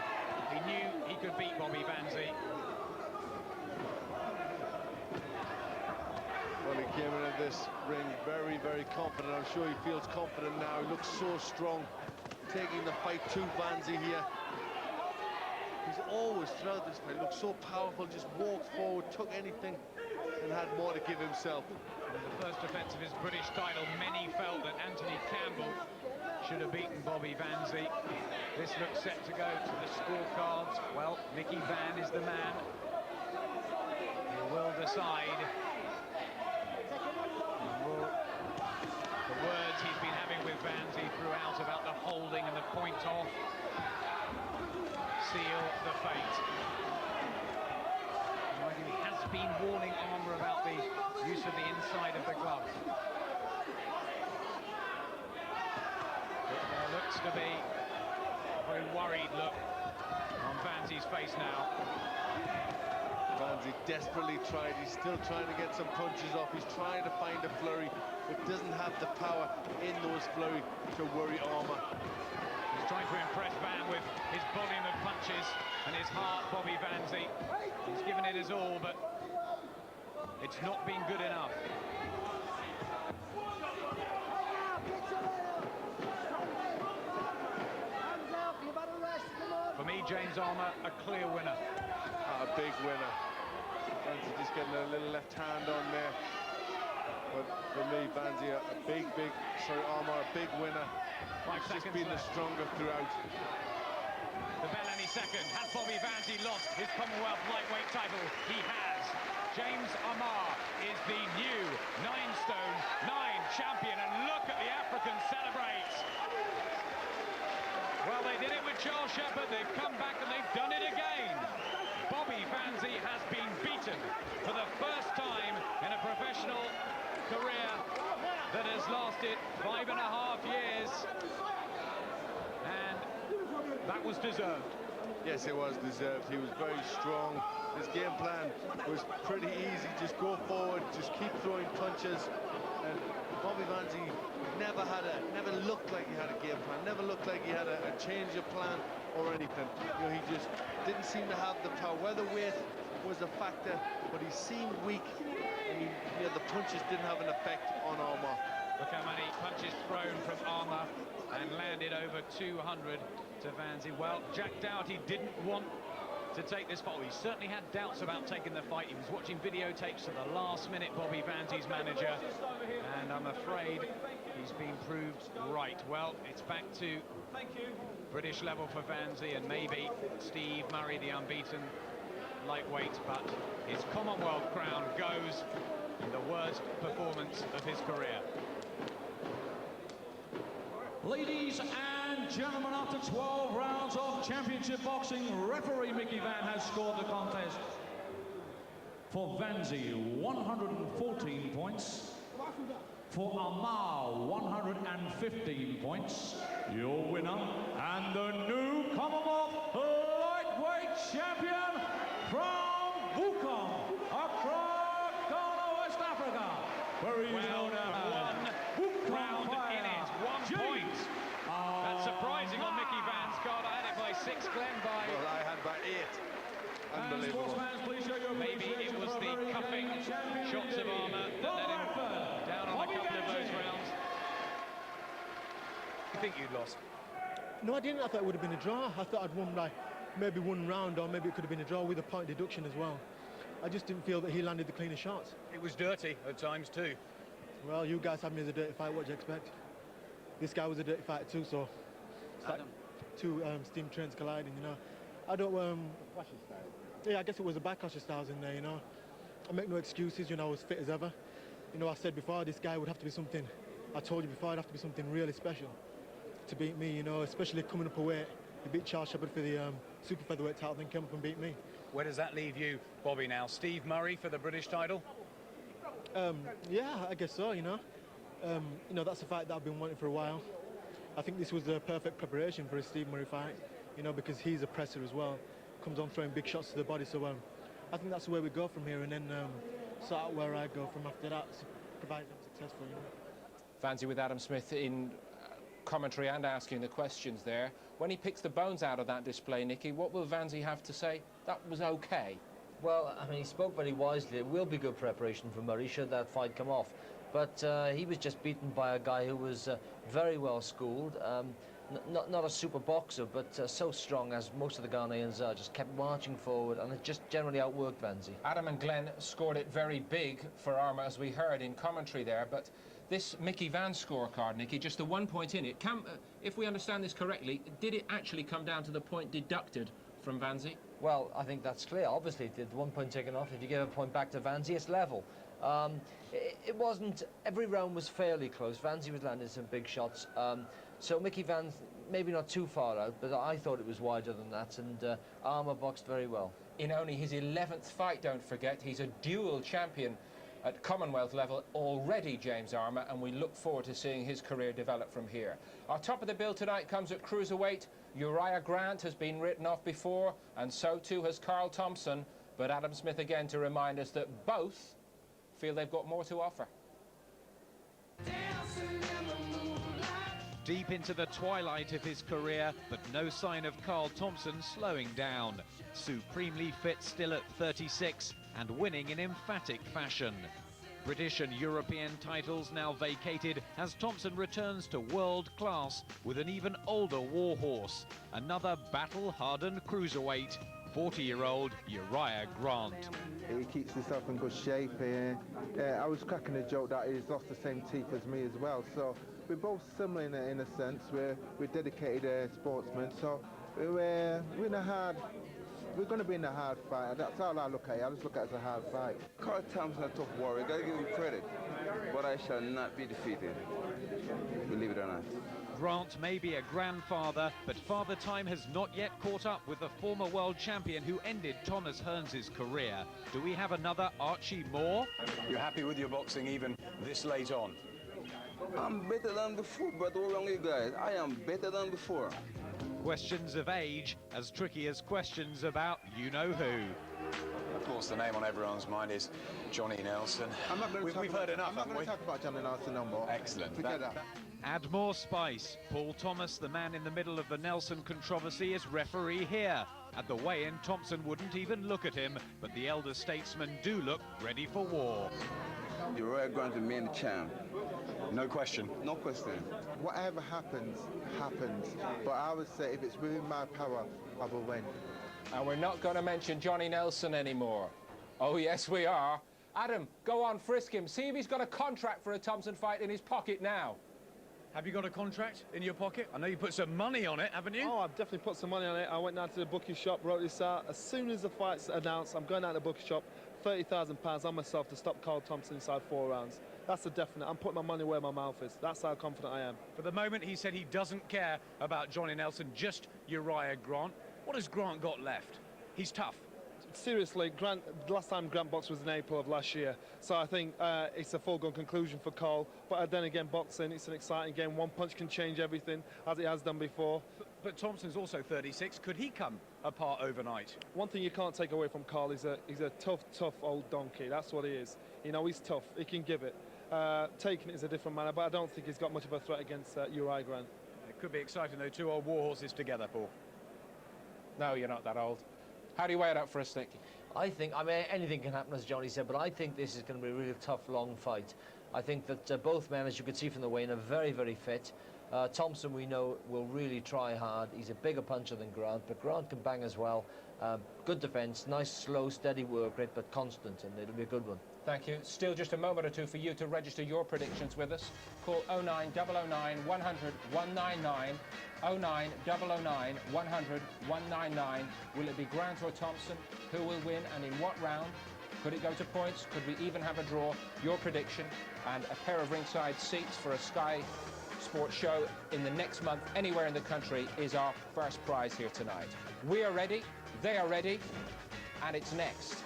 He knew he could beat Bobby Vanzie. Well, he came into this ring very, very confident. I'm sure he feels confident now. He looks so strong, taking the fight to Vanzie here. He's always, throughout this fight, looked so powerful, just walked forward, took anything, and had more to give himself. In the first defence of his British title, many felt that Anthony Campbell should have beaten Bobby Vanzie. This looks set to go to the scorecards. Well, Mickey Van is the man who will decide. The words he's been having with Vanzie throughout about the holding and the point off seal the fate. Mind you, he has been warning Armah about the use of the inside of the glove. There looks to be a very worried look on Vanzie's face now. Vanzie desperately tried. He's still trying to get some punches off. He's trying to find a flurry, but doesn't have the power in those flurry to worry Armah. He's trying to impress Van with his volume of punches and his heart, Bobby Vanzie. He's given it his all, but it's not been good enough. For me, James Armah, a clear winner. A big winner. Vanzie just getting a little left hand on there. But for me, Vanzie, Armah, a big winner. He's just been the stronger throughout. The bell any second. Has Bobby Vanzie lost his Commonwealth lightweight title? He has. James Armah is the new 9-stone 9 champion. And look at the African celebrate. Well, they did it with Charles Shepherd. They've come back and they've done it again. Bobby Vanzie has been beaten for the first time in a professional career that has lasted 5.5 years, and that was deserved. Yes, it was deserved. He was very strong. His game plan was pretty easy. Just go forward, just keep throwing punches. And Bobby Vanzie never looked like he had a game plan, never looked like he had a change of plan or anything. You know, he just didn't seem to have the power. Whether weight was a factor, but he seemed weak, and the punches didn't have an effect on Armah. Look how many punches thrown from Armah and landed over 200 to Vanzie. Well, Jack Doughty didn't want to take this fight. He certainly had doubts about taking the fight. He was watching videotapes at the last minute, Bobby Vanzie's manager, and I'm afraid he's been proved right. Well, it's back to British level for Vanzie, and maybe Steve Murray, the unbeaten lightweight, but his Commonwealth crown goes in the worst performance of his career. Ladies and gentlemen, after 12 rounds of championship boxing, referee Mickey Van has scored the contest. For Vanzie, 114 points. For Armah, 115 points. Your winner and the new Commonwealth lightweight champion from Wukong, Accra, Ghana, West Africa, where he is known as round in it, 1 point. That's surprising on Mickey Van's card. I had it by 6, Glenn by... Well, I had by 8. Unbelievable. Maybe it was the cuffing shots of Armah that let him down on a couple of those rounds. You think you'd lost? No, I didn't. I thought it would have been a draw. I thought I'd won like maybe 1 round, or maybe it could have been a draw with a point deduction as well. I just didn't feel that he landed the cleaner shots. It was dirty at times too. Well, you guys had me as a dirty fight. What do you expect? This guy was a dirty fighter too, so it's like two steam trains colliding, you know. I don't yeah, I guess it was a backlash styles in there, you know. I make no excuses, you know. I was fit as ever. You know, I said before, this guy would have to be something. I told you before, it'd have to be something really special to beat me, you know, especially coming up a weight. He beat Charles Shepherd for the super featherweight title, then came up and beat me. Where does that leave you, Bobby, now? Steve Murray for the British title? Yeah, I guess so, you know. That's a fight that I've been wanting for a while. I think this was the perfect preparation for a Steve Murray fight, you know, because he's a presser as well. Comes on throwing big shots to the body, so I think that's where we go from here, and then sort out where I go from after that, provided I'm successful, you know. Vanzie with Adam Smith in commentary and asking the questions there. When he picks the bones out of that display, Nicky, what will Vanzie have to say? That was okay. Well, I mean, he spoke very wisely. It will be good preparation for Murray should that fight come off. But he was just beaten by a guy who was very well schooled. Not a super boxer, but so strong, as most of the Ghanaians are. Just kept marching forward, and it just generally outworked Vanzie. Adam and Glenn scored it very big for Armah, as we heard in commentary there. But this Mickey Van scorecard, Nicky, just the 1 point in it. If we understand this correctly, did it actually come down to the point deducted from Vanzie? Well, I think that's clear. Obviously, the 1 point taken off. If you give a point back to Vanzie, it's level. It wasn't. Every round was fairly close. Vanzie was landing some big shots. So Mickey Van, maybe not too far out, but I thought it was wider than that, and Armah boxed very well. In only his 11th fight, don't forget, he's a dual champion at Commonwealth level already, James Armah, and we look forward to seeing his career develop from here. Our top of the bill tonight comes at Cruiserweight. Uriah Grant has been written off before, and so too has Carl Thompson, but Adam Smith again to remind us that both feel they've got more to offer. Deep into the twilight of his career, but no sign of Carl Thompson slowing down. Supremely fit still at 36 and winning in emphatic fashion. British and European titles now vacated as Thompson returns to world class with an even older warhorse. Another battle-hardened cruiserweight, 40-year-old Uriah Grant. He keeps himself in good shape. I was cracking a joke that he's lost the same teeth as me as well. So we're both similar in a sense. We're dedicated sportsmen. So we're going to be in a hard fight. That's all I look at. I just look at it as a hard fight. Carl Thompson is a tough warrior. Gotta give him credit. But I shall not be defeated. Believe it or not. Grant may be a grandfather, but father time has not yet caught up with the former world champion who ended Thomas Hearns' career. Do we have another Archie Moore? You're happy with your boxing even this late on? I'm better than before, but hold on, you guys. I am better than before. Questions of age as tricky as questions about you-know-who. Of course, the name on everyone's mind is Johnny Nelson. We've heard enough, I'm not going to talk about Johnny Nelson no more. Excellent. Forget that. Add more spice. Paul Thomas, the man in the middle of the Nelson controversy, is referee here. At the weigh-in, Thompson wouldn't even look at him, but the elder statesmen do look ready for war. Uriah Grant remain the champ. No question. No question. Whatever happens, happens. But I would say if it's within my power, I will win. And we're not going to mention Johnny Nelson anymore. Oh, yes, we are. Adam, go on, frisk him. See if he's got a contract for a Thompson fight in his pocket now. Have you got a contract in your pocket? I know you put some money on it, haven't you? Oh, I've definitely put some money on it. I went down to the bookie shop, wrote this out. As soon as the fight's announced, I'm going down to the bookie shop, £30,000 on myself to stop Carl Thompson inside 4 rounds. That's a definite. I'm putting my money where my mouth is. That's how confident I am. For the moment, he said he doesn't care about Johnny Nelson, just Uriah Grant. What has Grant got left? He's tough. Seriously, last time Grant boxed was in April of last year, so I think it's a foregone conclusion for Carl. But then again, boxing, it's an exciting game. One punch can change everything, as it has done before. But Thompson's also 36. Could he come apart overnight? One thing you can't take away from Carl is he's a tough old donkey. That's what he is. You know, he's tough. He can give it. Taking it is a different manner, but I don't think he's got much of a threat against Uriah Grant. It could be exciting, though. 2 old warhorses together, Paul. No, you're not that old. How do you weigh it up for us, Nicky? I think, I mean, anything can happen, as Johnny said, but I think this is going to be a really tough, long fight. I think that both men, as you could see from the weigh-in, are very, very fit. Thompson, we know, will really try hard. He's a bigger puncher than Grant, but Grant can bang as well. Good defence, nice, slow, steady work rate, but constant, and it'll be a good one. Thank you. Still just a moment or two for you to register your predictions with us. Call 09009 100 199, 09009 100 199. Will it be Grant or Thompson? Who will win and in what round? Could it go to points? Could we even have a draw? Your prediction and a pair of ringside seats for a Sky Sports show in the next month anywhere in the country is our first prize here tonight. We are ready. They are ready. and it's next.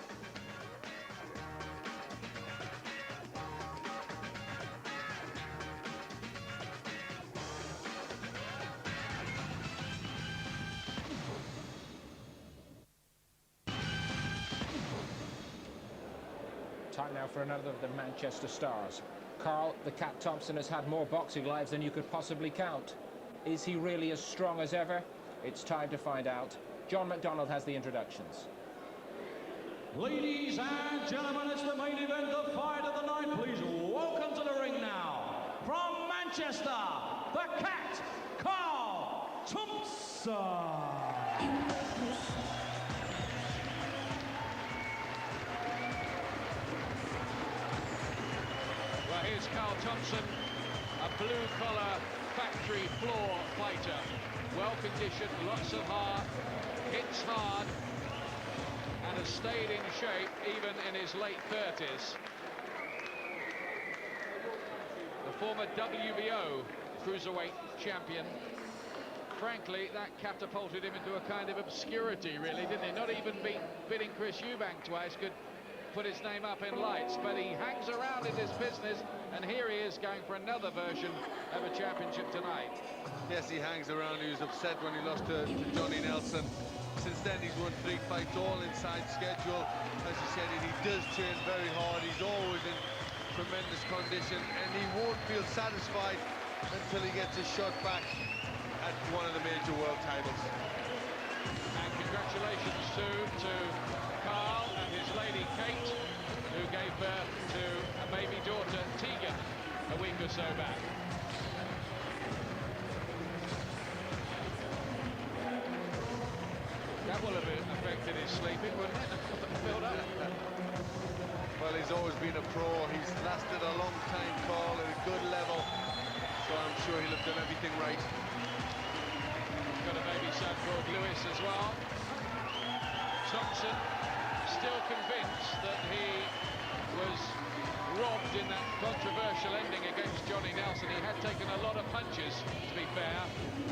Time now for another of the Manchester stars. Carl, the Cat Thompson has had more boxing lives than you could possibly count. Is he really as strong as ever? It's time to find out. John McDonald has the introductions. Ladies and gentlemen, it's the main event, the fight of the night. Please welcome to the ring now, from Manchester, the Cat, Carl Thompson. Well, here's Carl Thompson, a blue-collar factory floor fighter. Well-conditioned, lots of heart, hits hard, and has stayed in shape even in his late 30s. The former WBO Cruiserweight champion. Frankly, that catapulted him into a kind of obscurity, really, didn't it? Not even beating Chris Eubank twice could put his name up in lights, but he hangs around in this business, and here he is going for another version of a championship tonight. Yes, he hangs around. He was upset when he lost to Johnny Nelson. Since then, he's won 3 fights, all inside schedule. As you said, and he does train very hard. He's always in tremendous condition, and he won't feel satisfied until he gets a shot back at one of the major world titles. And congratulations to Carl and his lady Kate, who gave birth to a baby daughter, Tegan, a week or so back. That will have affected his sleeping, wouldn't it? Build up. Well, he's always been a pro. He's lasted a long time, Carl, at a good level. So I'm sure he'll have done everything right. Got a baby son called Lewis as well. Thompson still convinced that he was robbed in that controversial ending against Johnny Nelson. He had taken a lot of punches, to be fair,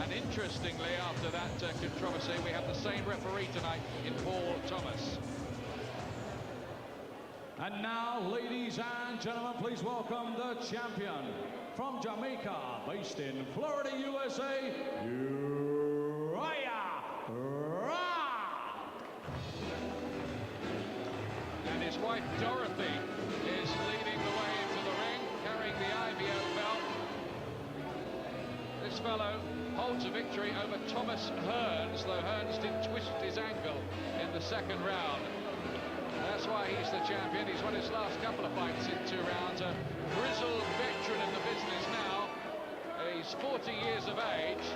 and interestingly, after that controversy, we have the same referee tonight in Paul Thomas. And now, ladies and gentlemen, please welcome the champion from Jamaica, based in Florida, USA, Uriah. And his wife Dorothy is leading the way into the ring, carrying the IBO belt. This fellow holds a victory over Thomas Hearns, though Hearns did twist his ankle in the second round. That's why he's the champion. He's won his last couple of fights in 2 rounds. A grizzled veteran in the business now. He's 40 years of age,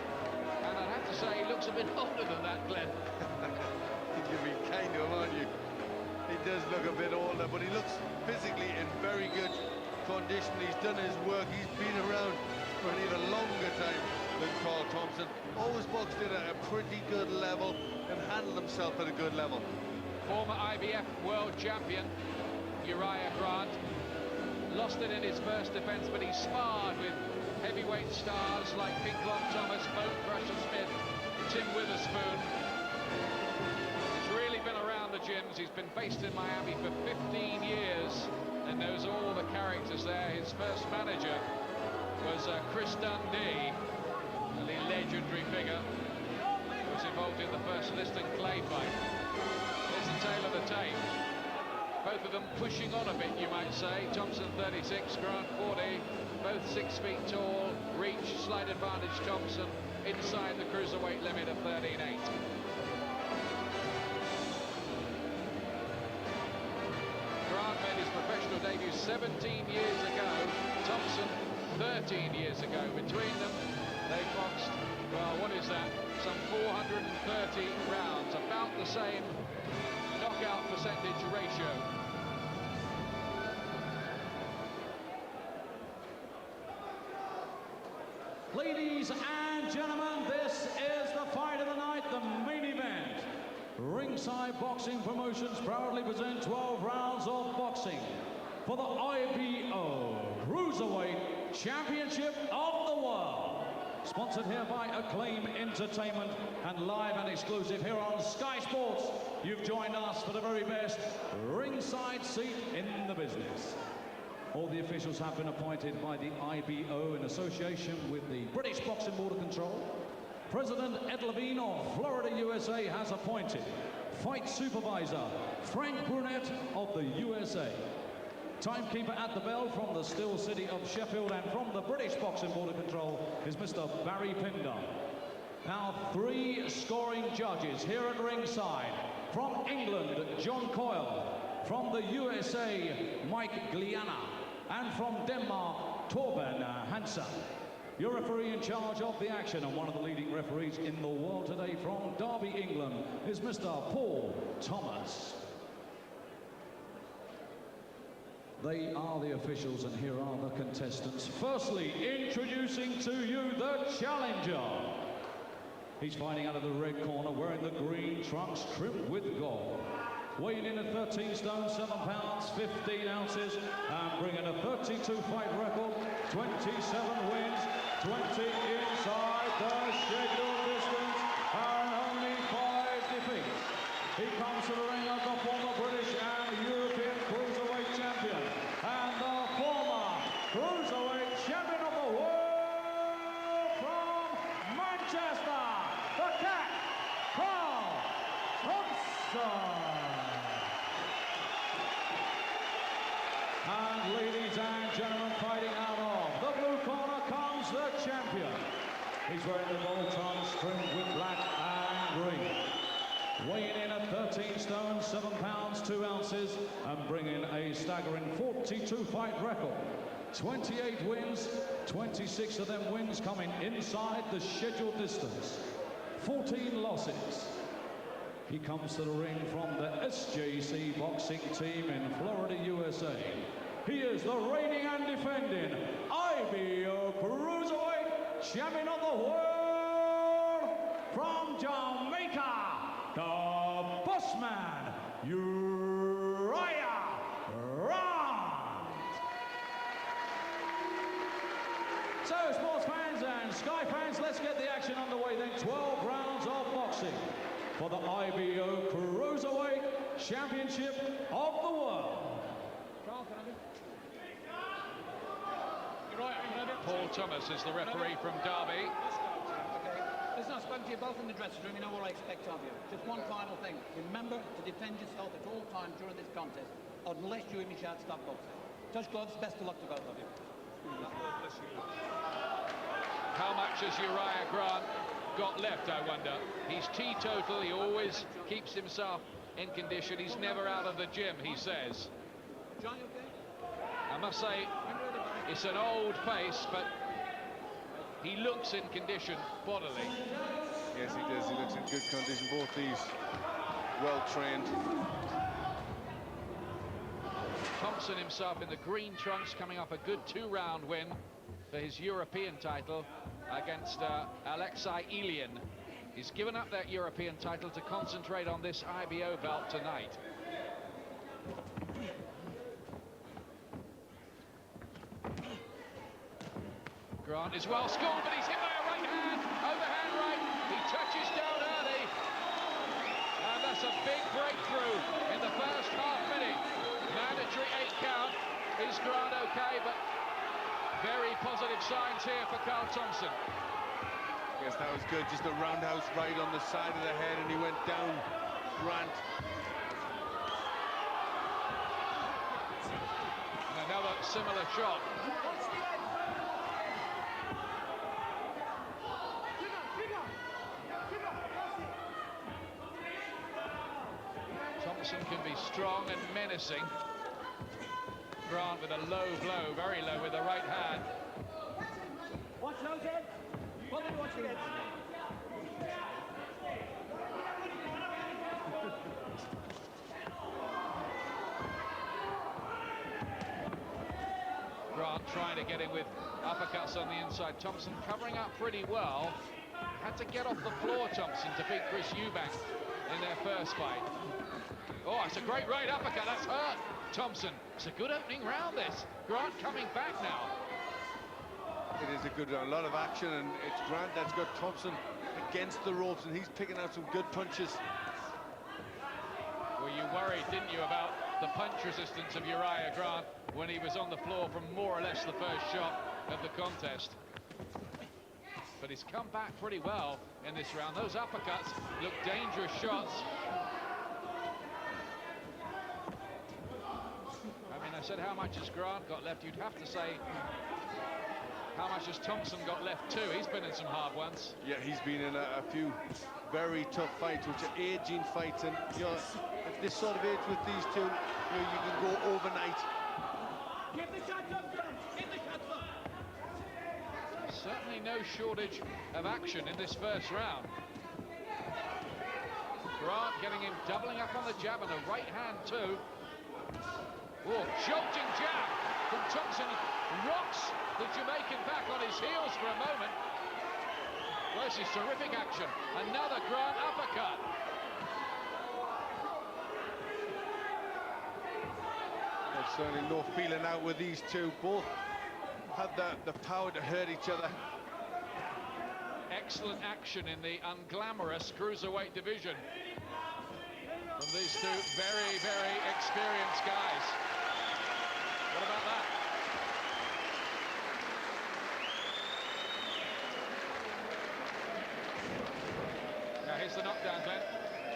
and I'd have to say he looks a bit older than that, Glenn. You've been kind of on you. He does look a bit older, but he looks physically in very good condition. He's done his work. He's been around for an even longer time than Carl Thompson. Always boxed at a pretty good level and handled himself at a good level. Former IBF world champion Uriah Grant lost it in his first defense, but he sparred with heavyweight stars like Pinklon Thomas, Bone Crusher Smith, Tim Witherspoon. He's really been around the gyms. He's been based in Miami for 15 years and knows all the characters there. His first manager was Chris Dundee, the legendary figure who was involved in the first Liston Clay fight. Here's the tale of the tape. Both of them pushing on a bit, you might say. Thompson 36, Grant 40, both 6 feet tall. Reach, slight advantage Thompson, inside the cruiserweight limit of 13.8. Grant made his professional debut 17 years ago. Thompson 13 years ago. Between them, they boxed, well, what is that? Some 430 rounds, about the same knockout percentage ratio. Ladies and gentlemen, this is the fight of the night, the main event. Ringside Boxing Promotions proudly present 12 rounds of boxing for the IBO Cruiserweight Championship of the World. Sponsored here by Acclaim Entertainment and live and exclusive here on Sky Sports. You've joined us for the very best ringside seat in the business. All the officials have been appointed by the IBO in association with the British Boxing Board of Control. President Ed Levine of Florida, USA has appointed Fight Supervisor Franck of the USA. Timekeeper at the bell from the still city of Sheffield, and from the British Boxing Board of Control is Mr. Barry Pinder. Now 3 scoring judges here at ringside. From England, John Coyle. From the USA, Mike Gliana. And from Denmark, Torben Hansen. Your referee in charge of the action, and one of the leading referees in the world today from Derby, England, is Mr. Paul Thomas. They are the officials, and here are the contestants. Firstly, introducing to you the challenger. He's fighting out of the red corner, wearing the green trunks trimmed with gold. Weighing in at 13 stone, 7 pounds, 15 ounces, and bringing a 32-fight record, 27 wins, 20 inside the scheduled distance, and only 5 defeats. He comes to the ring as the former British and European Cruiserweight champion, and the former Cruiserweight champion of the world from Manchester, the Cat, Carl Thompson. And ladies and gentlemen, fighting out of the blue corner comes the champion. He's wearing the gold trunks trimmed with black and green. Weighing in at 13 stone, 7 pounds, 2 ounces, and bringing a staggering 42-fight record. 28 wins, 26 of them wins coming inside the scheduled distance. 14 losses. He comes to the ring from the SJC boxing team in Florida, USA. He is the reigning and defending IBO Cruiserweight champion of the world from Jamaica, the Bossman, Uriah. So, sports fans and Sky fans, let's get the action underway then. 12 rounds of boxing for the IBO Cruiserweight Championship of the World. Paul Thomas is the referee from Derby. Listen, I've spoken to you both in the dressing room. You know what I expect of you. Just one final thing. Remember to defend yourself at all times during this contest, unless you hear me shout stop boxing. Touch gloves, best of luck to both of you. How much has Uriah Grant got left, I wonder? He's teetotal, he always keeps himself in condition. He's never out of the gym, he says. John, you okay? I must say, it's an old face, but he looks in condition bodily. Yes, he does. He looks in good condition. Both these well-trained. Thompson himself in the green trunks, coming off a good 2-round win for his European title against Alexei Ilian. He's given up that European title to concentrate on this IBO belt tonight. Grant is well scored, but he's hit by a right hand, overhand right. He touches down early, and that's a big breakthrough in the first half minute. Mandatory 8 count. Is Grant okay? But very positive signs here for Carl Thompson. Yes, that was good. Just a roundhouse right on the side of the head, and he went down. Grant. And another similar shot. Thompson can be strong and menacing. Grant with a low blow, very low with the right hand. Watch those heads. Watch the heads. Grant trying to get in with uppercuts on the inside. Thompson covering up pretty well. Had to get off the floor, Thompson, to beat Chris Eubank in their first fight. Oh, it's a great right uppercut. That's hurt Thompson. It's a good opening round, this. Grant coming back now. It is a good round, a lot of action, and it's Grant that's got Thompson against the ropes, and he's picking out some good punches. Well, you worried, didn't you, about the punch resistance of Uriah Grant when he was on the floor from more or less the first shot of the contest. But he's come back pretty well in this round. Those uppercuts look dangerous shots. I mean, I said how much has Grant got left? You'd have to say how much has Thompson got left too? He's been in some hard ones. Yeah, he's been in a few very tough fights, which are aging fights, and you know, at this sort of age with these two, you know, you can go overnight. Get the shots up, son! Get the shots up! Certainly no shortage of action in this first round. Grant getting him doubling up on the jab and the right hand too. Oh, jolting jab from Thompson. Rocks the Jamaican back on his heels for a moment. Well, this is terrific action. Another Grant uppercut. There's certainly no feeling out with these two. Both have the power to hurt each other. Excellent action in the unglamorous cruiserweight division from these two very, very experienced guys. What about that? Now here's the knockdown, Glenn.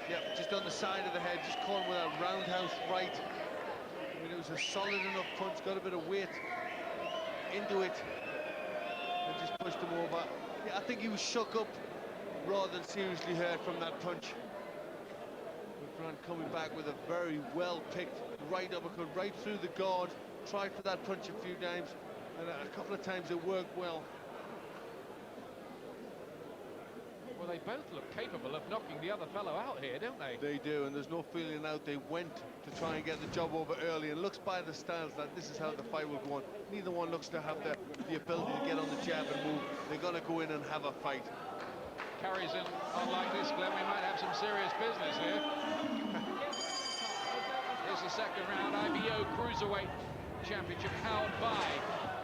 Yep, just on the side of the head, just caught him with a roundhouse right. I mean, it was a solid enough punch, got a bit of weight into it, and just pushed him over. Yeah, I think he was shook up rather than seriously hurt from that punch. But Grant coming back with a very well-picked right uppercut right through the guard. Tried for that punch a few times, and a couple of times it worked well. Well, they both look capable of knocking the other fellow out here, don't they? They do, and there's no feeling out. They went to try and get the job over early, and looks by the styles that this is how the fight will go on. Neither one looks to have the ability to get on the jab and move. They're going to go in and have a fight. Carries in on like this, Glenn, we might have some serious business here. Here's the second round, IBO Cruiserweight Championship held by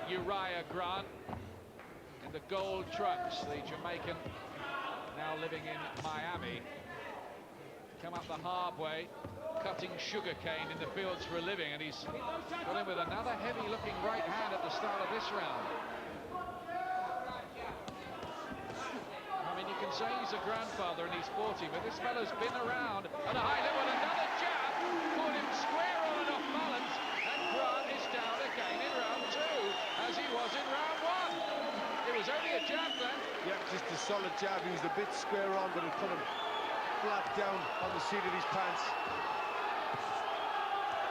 Uriah Grant in the gold trunks, the Jamaican now living in Miami. Come up the hard way, cutting sugarcane in the fields for a living, and he's got in with another heavy-looking right hand at the start of this round. I mean, you can say he's a grandfather and he's 40, but this fellow's been around at a high level. Another jab, caught him square on and off balance, and Grant is down again in round two, as he was in round one. It was only a jab then. Yeah, just a solid jab. He was a bit square on, but it put him flat down on the seat of his pants.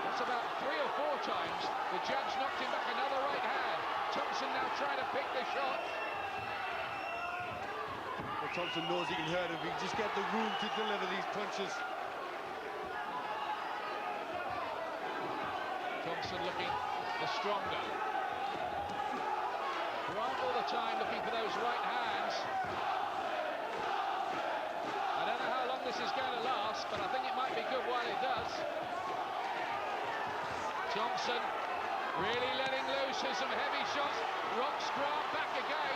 That's about 3 or 4 times. The jab's knocked him back. Another right hand. Thompson now trying to pick the shot. But Thompson knows he can hurt him if he can just get the room to deliver these punches. Thompson looking the stronger. Grant all the time looking for those right hands. I don't know how long this is going to last, but I think it might be good while it does. Thompson really letting loose with some heavy shots. Rocks Grant back again.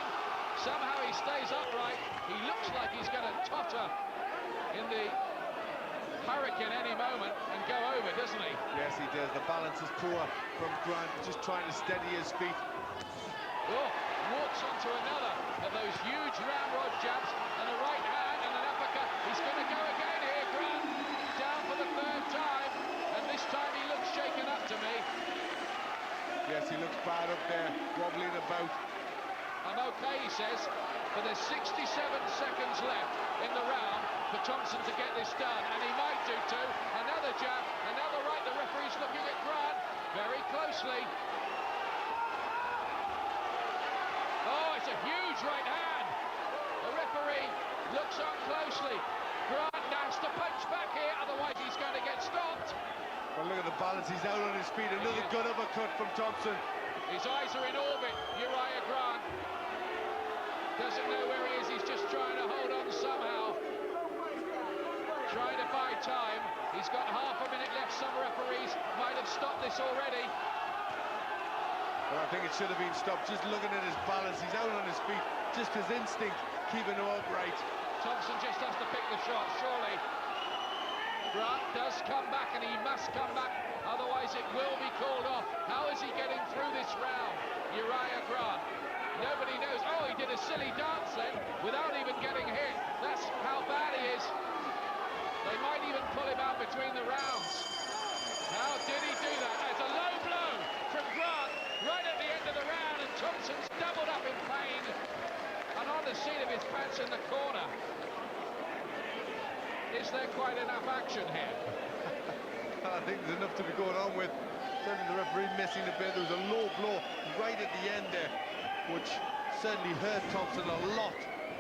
Somehow he stays upright. He looks like he's going to totter in the hurricane any moment and go over, doesn't he? Yes, he does. The balance is poor from Grant, just trying to steady his feet. Oh, walks onto another of those huge ramrod jabs, and a right hand and an uppercut. He's going to go again here, Grant. Down for the 3rd time, and this time he looks shaken up to me. Yes, he looks bad up there, wobbling about. I'm okay, he says, but there's 67 seconds left in the round for Thompson to get this done, and he might do too. Another jab, another right. The referee's looking at Grant very closely. Oh, it's a huge right hand. The referee looks on closely. Grant has to punch back here, otherwise he's going to get stopped. Well, look at the balance. He's out on his feet. Another good uppercut from Thompson. His eyes are in orbit. Uriah Grant doesn't know where he is. He's just trying to hold on somehow. Trying to buy time. He's got half a minute left. Some referees might have stopped this already. Well, Well, I think it should have been stopped. Just looking at his balance, he's out on his feet. Just his instinct, keeping him upright. Thompson just has to pick the shot, surely. Grant does come back, and he must come back, otherwise it will be called off. How is he getting through this round? Uriah Grant. Nobody knows. Oh, he did a silly dance then, without even getting hit. That's how bad he is. They might even pull him out between the rounds. How did he do that? It's a low blow from Grant right at the end of the round, and Thompson's doubled up in pain and on the seat of his pants in the corner. Is there quite enough action here? I think there's enough to be going on with. Certainly the referee missing a bit. There was a low blow right at the end there, which certainly hurt Thompson a lot,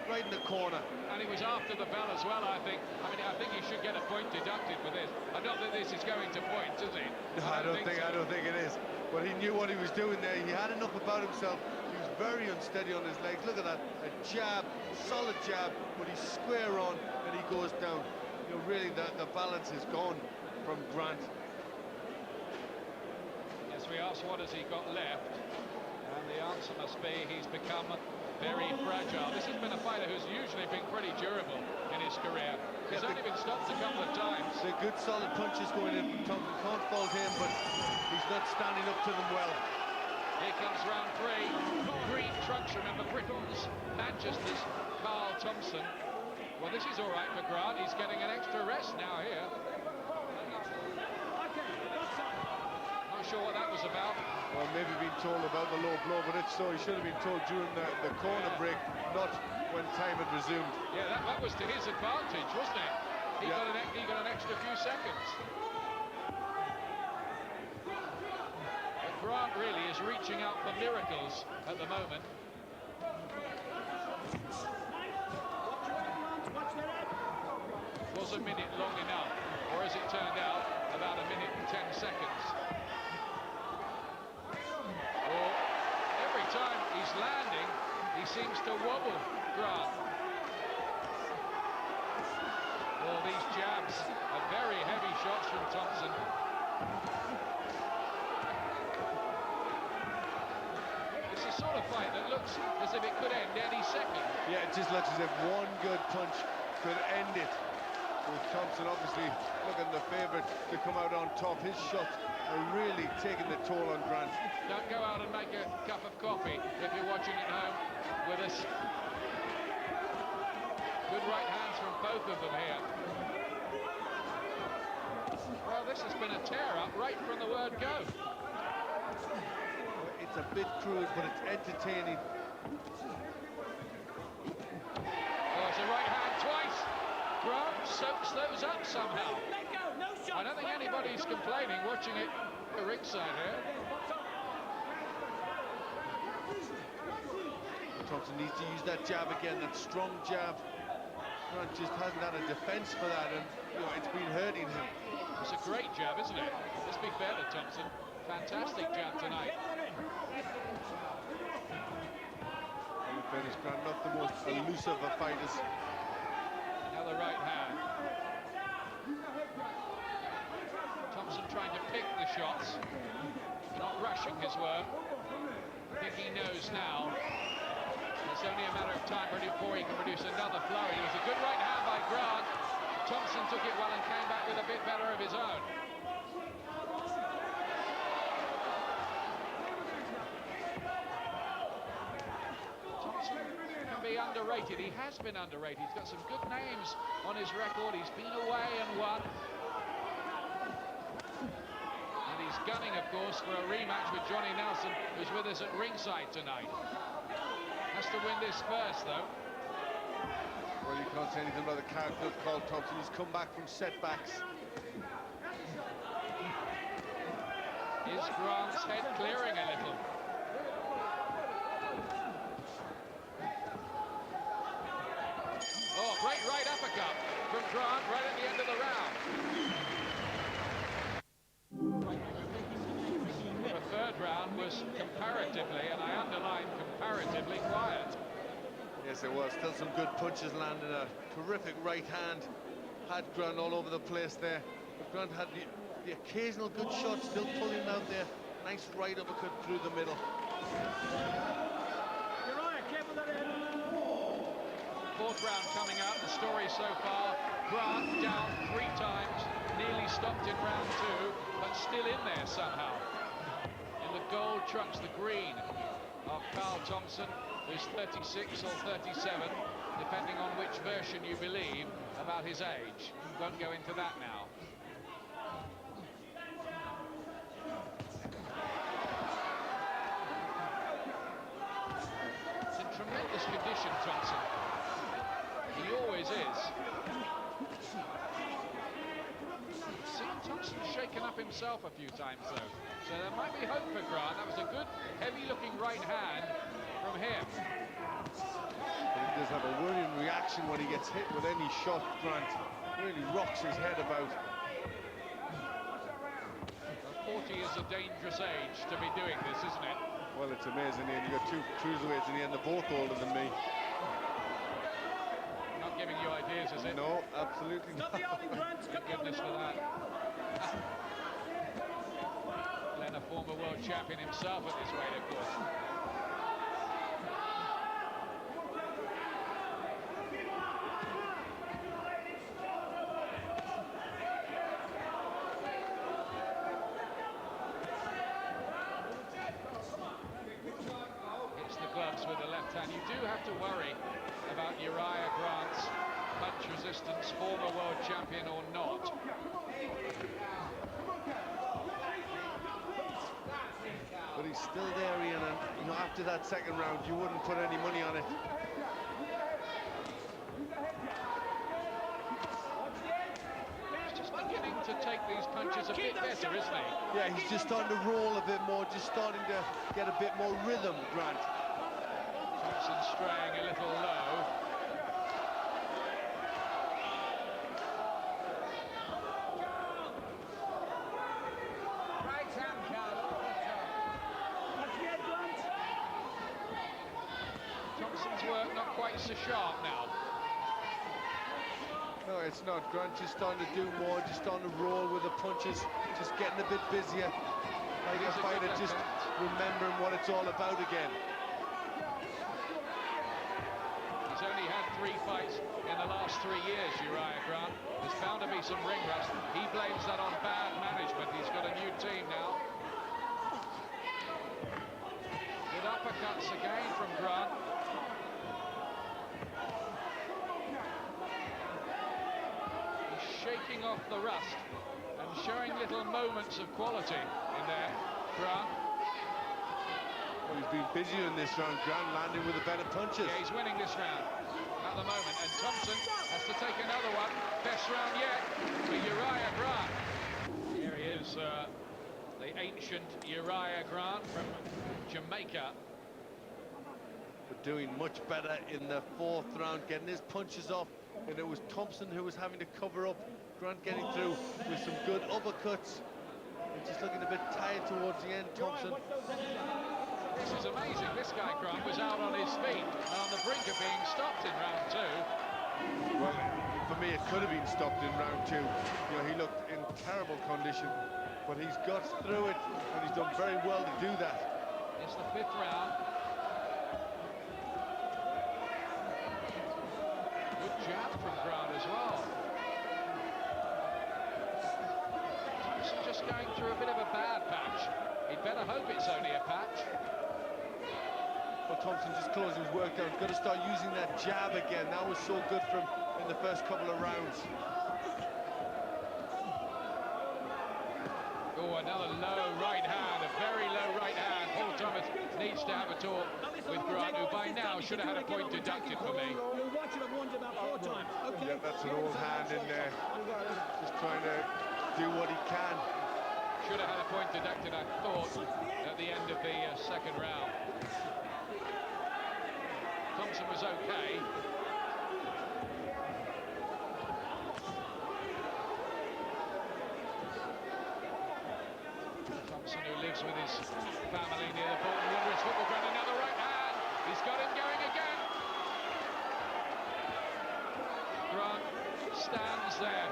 right in the corner. And he was after the bell as well, I think. I mean, I think he should get a point deducted for this. I don't think this is going to points, is it? No, I don't think it is. But he knew what he was doing there. He had enough about himself. He was very unsteady on his legs. Look at that, a jab, solid jab, but he's square on and he goes down. You know, really, the balance is gone from Grant. Yes, we asked what has he got left, and the answer must be he's become very fragile. This has been a fighter who's usually been pretty durable in his career. He's only been stopped a couple of times. The good solid punches going in from Thompson. Can't fault him, but he's not standing up to them well. Here comes round three. Green trunks, remember, Britain's, Manchester's Carl Thompson. Well, this is all right for Grant. He's getting an extra rest now here. Not sure what that was about. Well, maybe being told about the low blow, but if so, he should have been told during the corner break, not when time had resumed. Yeah, that was to his advantage, wasn't it? He got an extra few seconds. But Grant really is reaching out for miracles at the moment. Was a minute long enough, or as it turned out, about a minute and 10 seconds. Well, every time he's landing, he seems to wobble, Grant. Well, these jabs are very heavy shots from Thompson. It's a sort of fight that looks as if it could end any second. Yeah, it just looks as if one good punch could end it. With Thompson obviously looking the favourite to come out on top. His shots are really taking the toll on Grant. Don't go out and make a cup of coffee if you're watching at home with us. Good right hands from both of them here. Well, this has been a tear-up right from the word go. It's a bit crude, but it's entertaining. Oh, it's a right hand twice. Grant soaks those up somehow. I don't think anybody's complaining watching it at the ringside here. Thompson needs to use that jab again, that strong jab. Grant just hasn't had a defence for that, and you know, it's been hurting him. It's a great jab, isn't it? Let's be fair to Thompson. Fantastic jab tonight. In fairness, Grant, not the most elusive of fighters. Another right hand. Thompson trying to pick the shots, not rushing his work. I think he knows now. It's only a matter of time before he can produce another flurry. It was a good right hand by Grant. Thompson took it well and came back with a bit better of his own. Thompson can be underrated. He has been underrated. He's got some good names on his record. He's been away and won. And he's gunning, of course, for a rematch with Johnny Nelson, who's with us at ringside tonight. Has to win this first, though. Well, you can't say anything about the character of Carl Thompson. He's come back from setbacks. Is Grant's head clearing a little? Oh, great right uppercut from Grant right at the end of the round. The third round was comparatively, and I underline comparatively, quiet. Yes, it was. Still some good punches landed. A terrific right hand. Had Grant all over the place there. But Grant had the occasional good shot, still pulling out there. Nice right uppercut through the middle. Uriah, careful that head. Fourth round coming up. The story so far, Grant down 3 times, nearly stopped in round 2, but still in there somehow. In the gold trumps the green of Carl Thompson, who's 36 or 37, depending on which version you believe about his age. Won't go into that now. It's in tremendous condition, Thompson. He always is. Seen Thompson shaken up himself a few times, though. So there might be hope for Grant. That was a good, heavy-looking right hand from him. He does have a worrying reaction when he gets hit with any shot, Grant. Really rocks his head about. 40 is a dangerous age to be doing this, isn't it? Well, it's amazing. And you got 2 cruiserweights in the end, they're both older than me. Not giving you ideas, is it? No, absolutely not. Thank goodness for that. Then a former world champion himself at this weight, of course. Hits the gloves with the left hand. You do have to worry about Uriah Grant's punch resistance, former world champion or not. But he's still there, Ian, and you know, after that second round, you wouldn't put any money on it. He's just beginning to take these punches a bit better, isn't he? Yeah, he's just starting to roll a bit more, just starting to get a bit more rhythm, Grant. Thompson straying a little low. Thompson's work not quite so sharp now. No, it's not. Grant just starting to do more, just starting to roll with the punches, just getting a bit busier. Like a fighter, just remembering what it's all about again. He's only had 3 fights in the last 3 years, Uriah Grant. There's bound to be some ring rust. He blames that on bad management. He's got a new team now. Good uppercuts again from Grant. He's shaking off the rust and showing little moments of quality in there, Grant. Well, he's been busier in this round, Grant, landing with the better punches. Yeah, he's winning this round at the moment, and Thompson has to take another one. Best round yet for Uriah Grant. Here he is, the ancient Uriah Grant from Jamaica. But doing much better in the 4th round, getting his punches off, and it was Thompson who was having to cover up. Grant getting through with some good uppercuts. And just looking a bit tired towards the end, Thompson. This is amazing. This guy, Grant, was out on his feet and on the brink of being stopped in round 2. Well, for me, it could have been stopped in round 2. You know, he looked in terrible condition, but he's got through it, and he's done very well to do that. It's the 5th round. Good jab from Grant as well. Thompson just going through a bit of a bad patch. He'd better hope it's only a patch. Well, Thompson just closing his work down. He's got to start using that jab again. That was so good for him in the first couple of rounds. Oh, another low right hand, a very low right hand. Paul Thomas needs to have a talk with Grant, who by now should have had a point deducted for me. Yeah, that's an old hand in there. Just trying to do what he can. Should have had a point deducted, I thought, at the end of the second round. Thompson was okay. Thompson, who lives with his family near the Bolton Wanderers football ground, another right hand. He's got him going again. Grant stands there,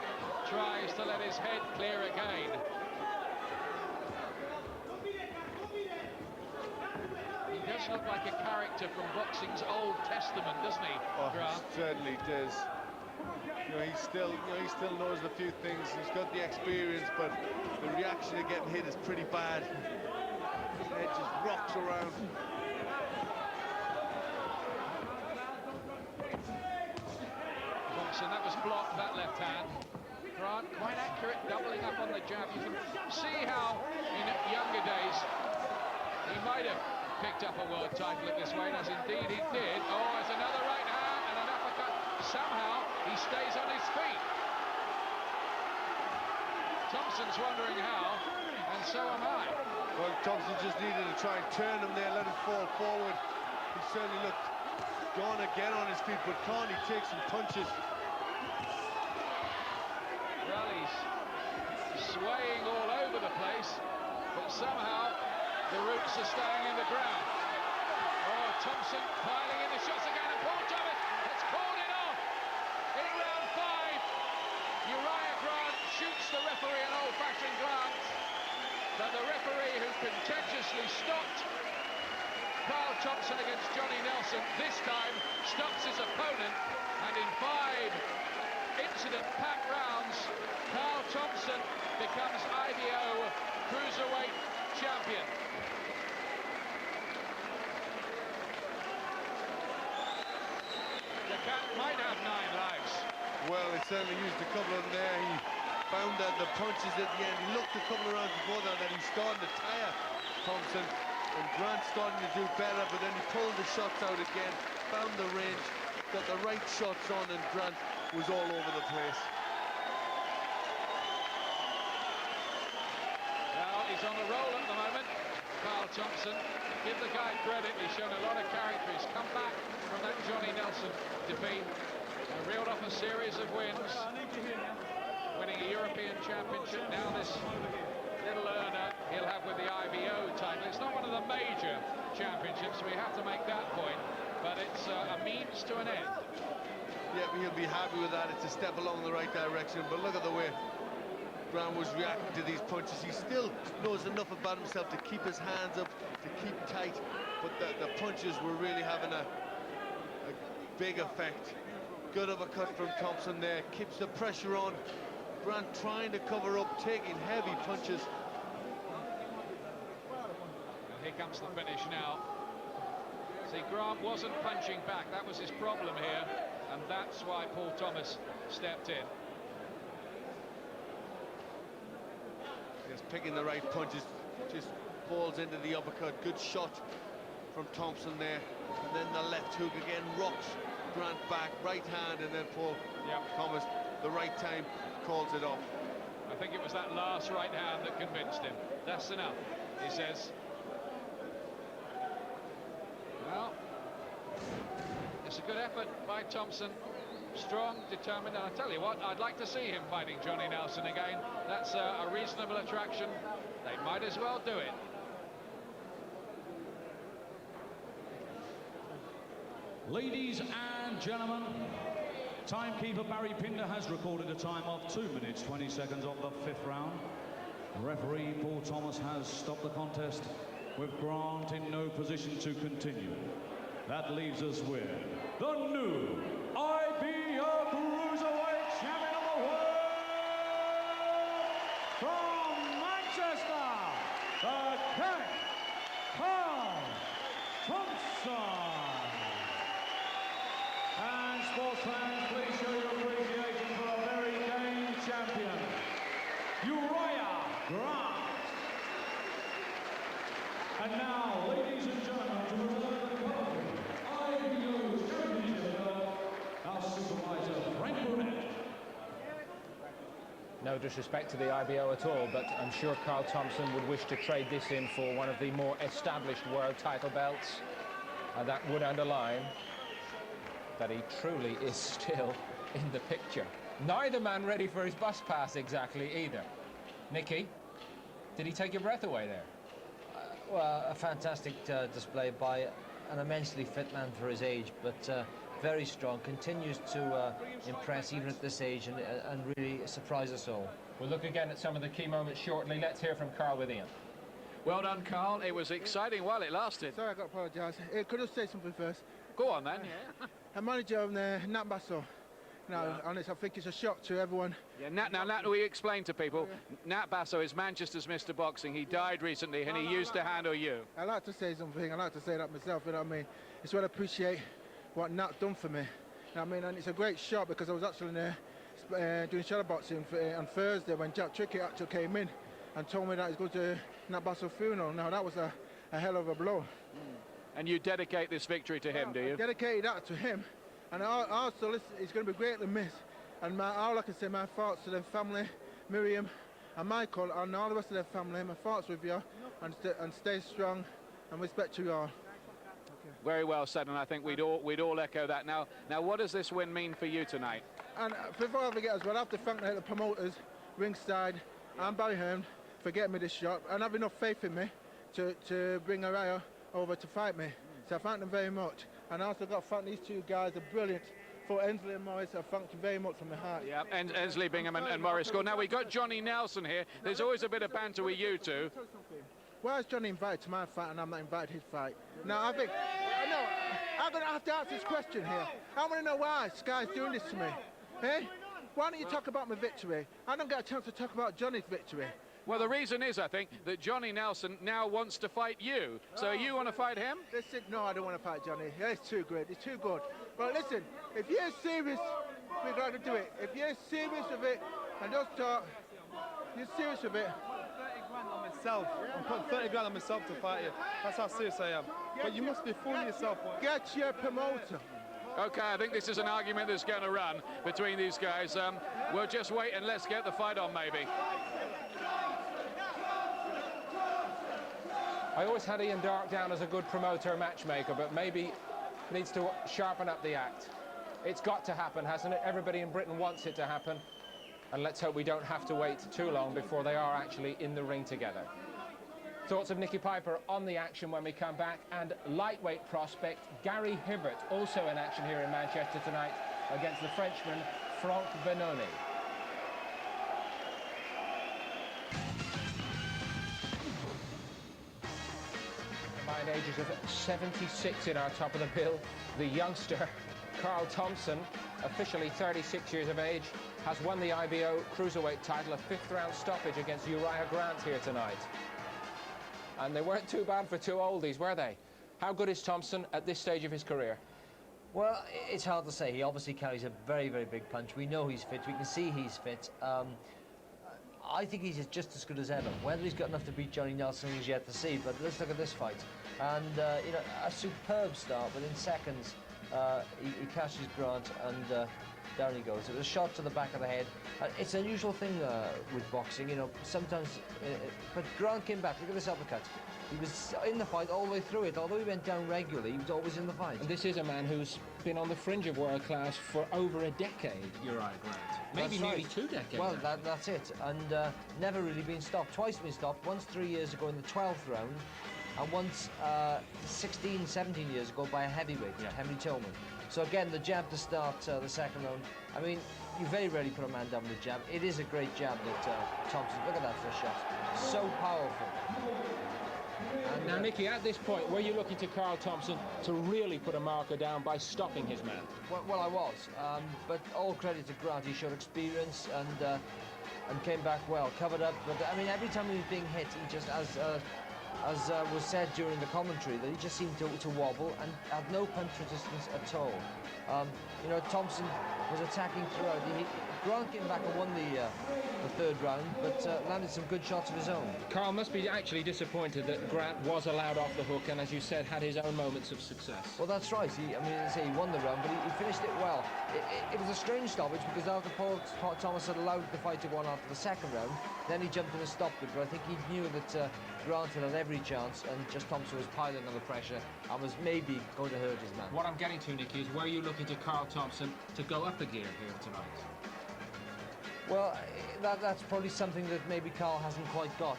tries to let his head clear again. does look like a character from boxing's Old Testament, doesn't he, Grant? He certainly does. He still knows a few things. He's got the experience, but the reaction to getting hit is pretty bad. His head just rocks around. Thompson, that was blocked, that left hand. Grant, quite accurate, doubling up on the jab. You can see how, in younger days, he might have picked up a world title at this weight, as indeed he did. Oh, there's another right hand and an uppercut. Somehow, he stays on his feet. Thompson's wondering how, and so am I. Well, Thompson just needed to try and turn him there, let him fall forward. He certainly looked gone again on his feet, but can't he take some punches? Rallies swaying all over the place, but somehow the roots are staying in the ground. Oh, Thompson piling in the shots again, and Paul Thomas has called it off in round 5. Uriah Grant shoots the referee an old-fashioned glance, but the referee who contentiously stopped Carl Thompson against Johnny Nelson this time stops his opponent, and in 5 incident-packed rounds, Carl Thompson becomes IBO Cruiserweight champion. The cat might have 9 lives. Well, he certainly used a couple of them there. He found that the punches at the end. He looked a couple of rounds before that he started to tire Thompson, and Grant starting to do better, but then he pulled the shots out again, found the range, got the right shots on, and Grant was all over the place. Well, he's on the roll at the moment, Carl Thompson. Give the guy credit, he's shown a lot of character. He's come back from that Johnny Nelson defeat and reeled off a series of wins, winning a European Championship. Now this little earner he'll have with the IBO title. It's not one of the major championships, we have to make that point, but it's a means to an end. Yeah, he'll be happy with that. It's a step along the right direction, but look at the way Grant was reacting to these punches. He still knows enough about himself to keep his hands up, to keep tight, but the punches were really having a big effect. Good uppercut from Thompson there, keeps the pressure on. Grant trying to cover up, taking heavy punches. And here comes the finish now. See, Grant wasn't punching back, that was his problem here, and that's why Paul Thomas stepped in. Just picking the right punches, just falls into the uppercut. Good shot from Thompson there, and then the left hook again rocks Grant back, right hand, and then Paul Thomas, the right time, calls it off. I think it was that last right hand that convinced him. That's enough, he says. Well, it's a good effort by Thompson. Strong, determined, and I tell you what, I'd like to see him fighting Johnny Nelson again. That's a reasonable attraction. They might as well do it. Ladies and gentlemen, timekeeper Barry Pinder has recorded a time of 2 minutes 20 seconds of the 5th round. Referee Paul Thomas has stopped the contest, with Grant in no position to continue. That leaves us with the new IBO Cruiserweight Champion of the World from Manchester, the King, Carl Thompson. And sports fans, please show your appreciation for a very game champion, Uriah Grant. And now, ladies and gentlemen, to represent the country, IBO Championship, our supervisor, Franck. No disrespect to the IBO at all, but I'm sure Carl Thompson would wish to trade this in for one of the more established world title belts. And that would underline that he truly is still in the picture. Neither man ready for his bus pass exactly either. Nicky, did he take your breath away there? Well, a fantastic display by an immensely fit man for his age, but very strong, continues to impress even at this age and really surprise us all. We'll look again at some of the key moments shortly. Let's hear from Carl with Ian. Well done, Carl. It was exciting while it lasted. Sorry, I got to apologise. Could I say something first? Go on then, yeah. A manager of Nat Basso. No, honest, I think it's a shock to everyone. Yeah, Nat, we explain to people, Nat Basso is Manchester's Mr. Boxing. He died recently and he used to handle you. I like to say something. I like to say that myself, you know what I mean? It's what I appreciate what Nat's done for me. You know what I mean? And it's a great shot because I was actually doing shadow boxing on Thursday when Jack Trickett actually came in and told me that he's going to Nat Basso's funeral. Now, that was a hell of a blow. And you dedicate this victory to him, do you? I dedicated that to him. And also, listen, it's going to be greatly missed. And all I can say, my thoughts to their family, Miriam and Michael, and all the rest of their family, my thoughts with you, and stay strong and respect you all. Okay. Very well said, and I think we'd all echo that. Now, what does this win mean for you tonight? And before I forget as well, I have to thank the promoters, ringside, and Barry Hearn for getting me this shot, and have enough faith in me to bring Uriah over to fight me. So I thank them very much. And I also got to thank these two guys, they're brilliant. For Ensley and Morris, I thank you very much from the heart. Yeah, Ensley, Bingham and Morris score. Now, we got Johnny Nelson here. There's always a bit of banter with you two. Why is Johnny invited to my fight and I'm not invited to his fight? No, I'm going to have to answer this question here. I want to know why Sky's doing this to me. Hey? Why don't you talk about my victory? I don't get a chance to talk about Johnny's victory. Well, the reason is, I think, that Johnny Nelson now wants to fight you. So you want to fight him? Listen, no, I don't want to fight Johnny. Yeah, it's too great. It's too good. But listen, if you're serious, we're going to do it. If you're serious with it, and just talk, you're serious with it. Myself. I'm putting 30 grand on myself to fight you. That's how serious I am. But you must be fooling yourself. Get your promoter. OK, I think this is an argument that's going to run between these guys. We'll just wait and let's get the fight on, maybe. I always had Ian Dark down as a good promoter, matchmaker, but maybe needs to sharpen up the act. It's got to happen, hasn't it? Everybody in Britain wants it to happen. And let's hope we don't have to wait too long before they are actually in the ring together. Thoughts of Nicky Piper on the action when we come back. And lightweight prospect Gary Hibbert also in action here in Manchester tonight against the Frenchman Franck Benoni. Combined ages of 76 in our top of the bill. The youngster Carl Thompson, officially 36 years of age, has won the IBO Cruiserweight title, a fifth-round stoppage against Uriah Grant here tonight. And they weren't too bad for two oldies, were they? How good is Thompson at this stage of his career? Well, it's hard to say. He obviously carries a very, very big punch. We know he's fit. We can see he's fit. I think he's just as good as ever. Whether he's got enough to beat Johnny Nelson is yet to see, but let's look at this fight. And, you know, a superb start. Within seconds, he catches Grant and down he goes. It was a shot to the back of the head. It's an unusual thing with boxing, you know, sometimes... but Grant came back. Look at this uppercut. He was in the fight all the way through it. Although he went down regularly, he was always in the fight. And this is a man who's been on the fringe of world class for over a decade, Uriah Grant. Maybe nearly 2 decades. Well, that's it. And never really been stopped. Twice been stopped. Once 3 years ago in the 12th round, and once 16, 17 years ago by a heavyweight, Henry Tillman. So again, the jab to start the second round. I mean, you very rarely put a man down with a jab. It is a great jab that Thompson. Look at that first shot. So powerful. And now, Nicky, at this point, were you looking to Carl Thompson to really put a marker down by stopping his man? Well, I was. But all credit to Grant. He showed experience and came back well, covered up. But I mean, every time he was being hit, he just, as was said during the commentary, that he just seemed to wobble and had no punch resistance at all. You know, Thompson was attacking throughout. Grant came back and won the third round, but landed some good shots of his own. Carl must be actually disappointed that Grant was allowed off the hook and, as you said, had his own moments of success. Well, that's right. I mean, as I say, he won the round, but he finished it well. It was a strange stoppage because after Paul Thomas had allowed the fight to go on after the second round, then he jumped in and stopped it. But I think he knew that Grant had every chance, and just Thompson was piling on the pressure and was maybe going to hurt his man. What I'm getting to, Nicky, is were you looking to Carl Thompson to go up a gear here tonight? Well, that's probably something that maybe Carl hasn't quite got,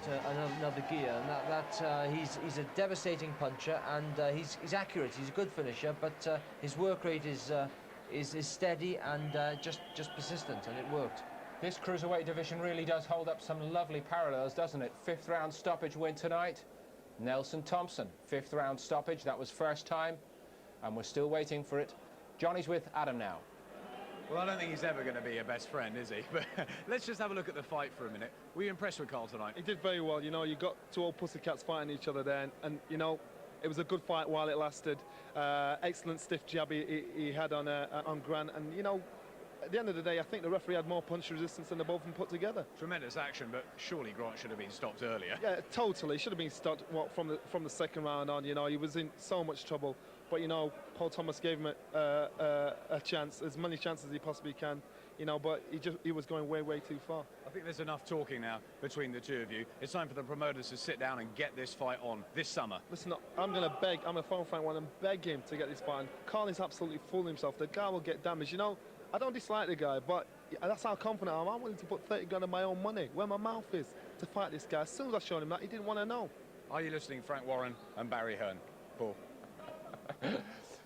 another gear, and he's a devastating puncher, and he's accurate. He's a good finisher, but his work rate is steady and just persistent, and it worked. This cruiserweight division really does hold up some lovely parallels, doesn't it? 5th round stoppage win tonight. Nelson Thompson, 5th round stoppage. That was first time, and we're still waiting for it. Johnny's with Adam now. Well, I don't think he's ever going to be a best friend, is he? But let's just have a look at the fight for a minute. Were you impressed with Carl tonight? He did very well. You know, you got two old pussycats fighting each other there, and you know, it was a good fight while it lasted. Excellent stiff jab he had on Grant, and you know, at the end of the day, I think the referee had more punch resistance than the both of them put together. Tremendous action, but surely Grant should have been stopped earlier. Yeah, totally. Should have been stopped from the second round on. You know, he was in so much trouble. But, you know, Paul Thomas gave him a chance, as many chances as he possibly can. You know, but he was going way, way too far. I think there's enough talking now between the two of you. It's time for the promoters to sit down and get this fight on this summer. Listen, I'm going to phone Frank one and beg him to get this fight on. Carl is absolutely fooling himself. The guy will get damaged. You know, I don't dislike the guy, but that's how confident I am. I'm willing to put 30 grand of my own money, where my mouth is, to fight this guy. As soon as I showed him that, he didn't want to know. Are you listening, Frank Warren and Barry Hearn? Paul?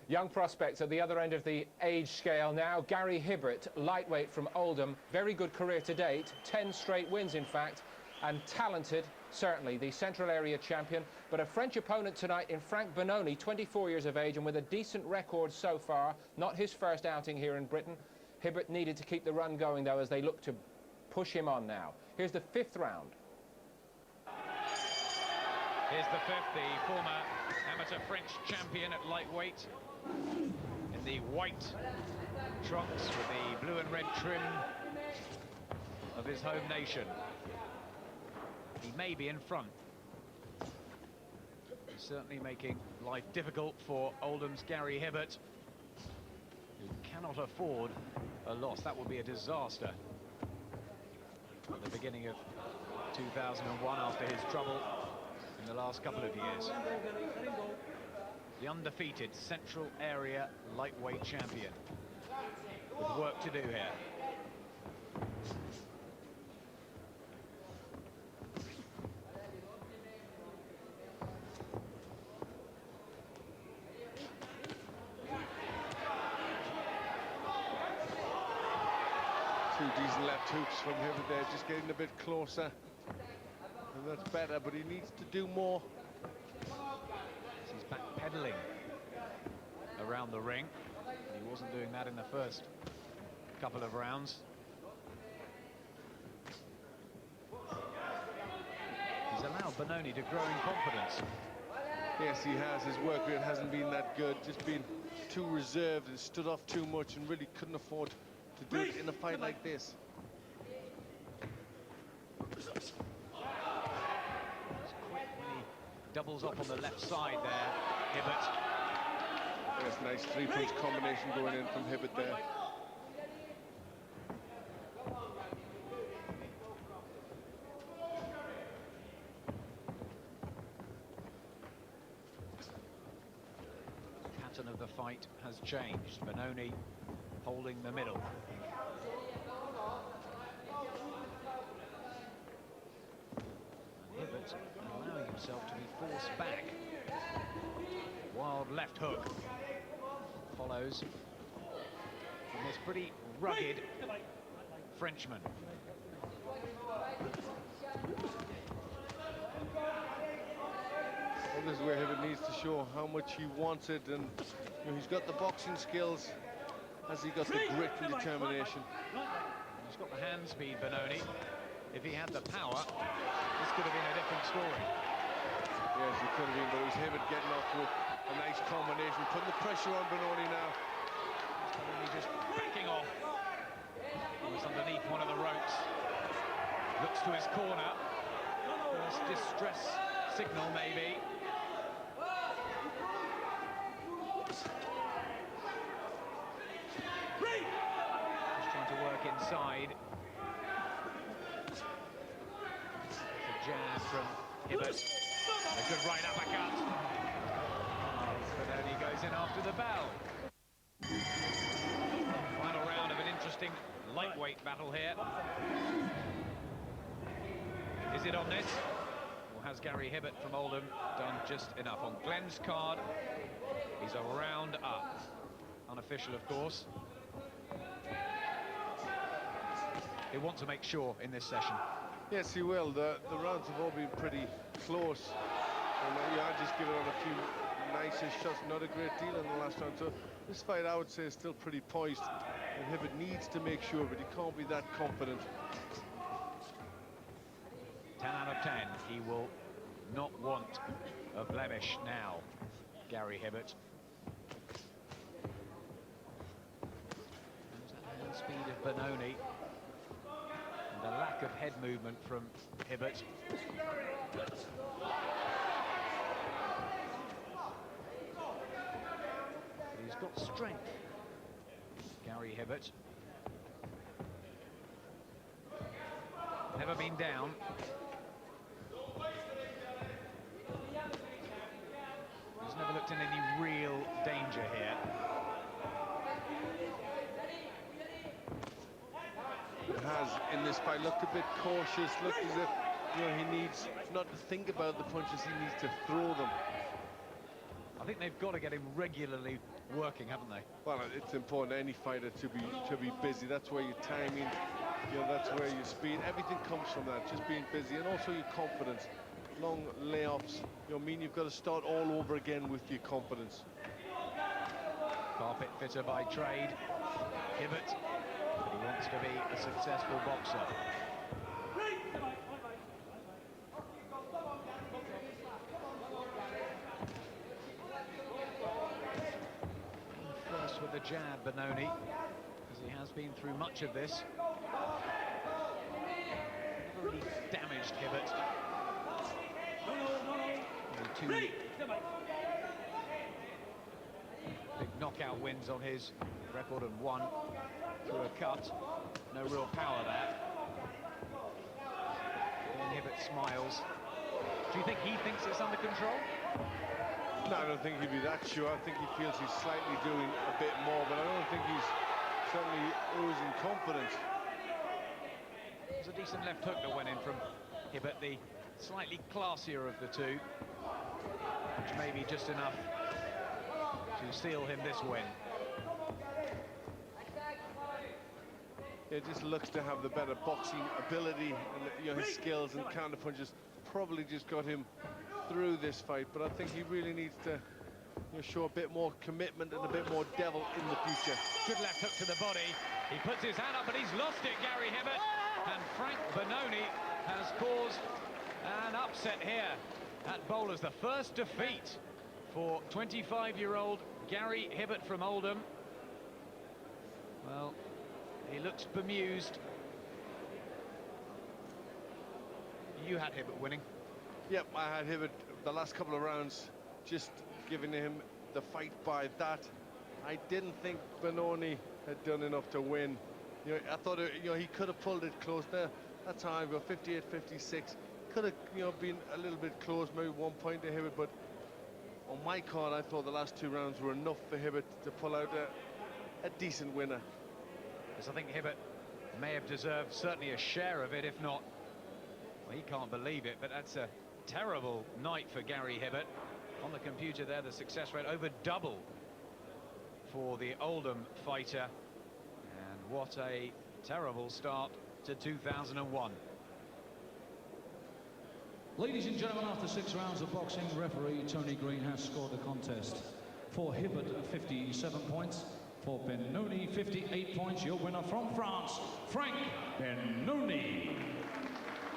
Young prospects at the other end of the age scale now. Gary Hibbert, lightweight from Oldham. Very good career to date. 10 straight wins, in fact. And talented, certainly, the Central Area champion. But a French opponent tonight in Franck Benoni, 24 years of age and with a decent record so far. Not his first outing here in Britain. Hibbert needed to keep the run going, though, as they look to push him on now. Here's the 5th round. Here's the 5th, the former amateur French champion at lightweight. In the white trunks with the blue and red trim of his home nation. He may be in front. He's certainly making life difficult for Oldham's Gary Hibbert, who cannot afford a loss. That would be a disaster. At the beginning of 2001, after his trouble in the last couple of years. The undefeated Central Area lightweight champion, with work to do here. Two decent left hooks from him there, just getting a bit closer. And that's better, but he needs to do more. He's backpedaling around the ring. He wasn't doing that in the first couple of rounds. He's allowed Benoni to grow in confidence. Yes, he has. His work rate hasn't been that good. Just been too reserved and stood off too much and really couldn't afford to do it in a fight like this. Doubles up on the left side there, Hibbert. There's a nice three-punch combination going in from Hibbert there. The pattern of the fight has changed. Benoni holding the middle. Hibbert allowing himself to be forced back. Wild left hook follows from this pretty rugged Frenchman. Well, this is where Hibbert needs to show how much he wants it, and you know, he's got the boxing skills. Has he got the grit and determination? He's got the hand speed, Benoni. If he had the power, this could have been a different story. Yes, he could have been, but it was Hibbert getting off with a nice combination, putting the pressure on Benoni now. Benoni just backing off. He was underneath one of the ropes. Looks to his corner. First distress signal, maybe. Just trying to work inside. Jab from Hibbert. A good right uppercut. Benoni goes in after the bell. Final round of an interesting lightweight battle here. Is it on this? Or has Gary Hibbert from Oldham done just enough? On Glenn's card, he's a round up. Unofficial, of course. he'll want to make sure in this session. Yes, he will. The rounds have all been pretty close. And Uriah just given on a few nicer shots, not a great deal in the last round. So this fight, I would say, is still pretty poised. And Hibbert needs to make sure, but he can't be that confident. 10 out of 10. He will not want a blemish now, Gary Hibbert. And speed of Benoni. And the lack of head movement from Hibbert. He's got strength, Gary Hibbert. Never been down. He's never looked in any real danger here. He has, in this fight, looked a bit cautious, looked as if, you know, he needs not to think about the punches, he needs to throw them. I think they've got to get him regularly working, haven't they? Well, it's important any fighter to be busy. That's where your timing, you know, that's where your speed, everything comes from that, just being busy, and also your confidence. Long layoffs, you know, mean you've got to start all over again with your confidence. Carpet fitter by trade, Hibbert, but he wants to be a successful boxer. First with the jab, Benoni, as he has been through much of this. Never really damaged Hibbert. Two big knockout wins on his record, and one through a cut. No real power there. And Hibbert smiles. Do you think he thinks it's under control? No, I don't think he'd be that sure. I think he feels he's slightly doing a bit more, but I don't think he's certainly oozing confidence. It was a decent left hook that went in from Hibbert, the slightly classier of the two, which may be just enough to seal him this win. Yeah, just looks to have the better boxing ability, and you know, his skills and counter punches probably just got him through this fight, but I think he really needs to, you know, show a bit more commitment and a bit more devil in the future. Good left hook to the body. He puts his hand up, but he's lost it, Gary Hibbert. And Franck Benoni has caused an upset here at Bowlers. The first defeat for 25-year-old Gary Hibbert from Oldham. Well, he looks bemused. You had Hibbert winning. Yep, I had Hibbert the last couple of rounds, just giving him the fight by that. I didn't think Benoni had done enough to win. You know, I thought, you know, he could have pulled it close there. That's how I go, 58-56. Could have, you know, been a little bit close, maybe 1 point to Hibbert, but on my card, I thought the last two rounds were enough for Hibbert to pull out a decent winner. Because I think Hibbert may have deserved certainly a share of it, if not, well, he can't believe it, but that's a terrible night for Gary Hibbert. On the computer there, the success rate over double for the Oldham fighter. And what a terrible start to 2001. Ladies and gentlemen, after 6 rounds of boxing, referee Tony Green has scored the contest. For Hibbert, 57 points. For Benoni, 58 points. Your winner from France, Franck Benoni.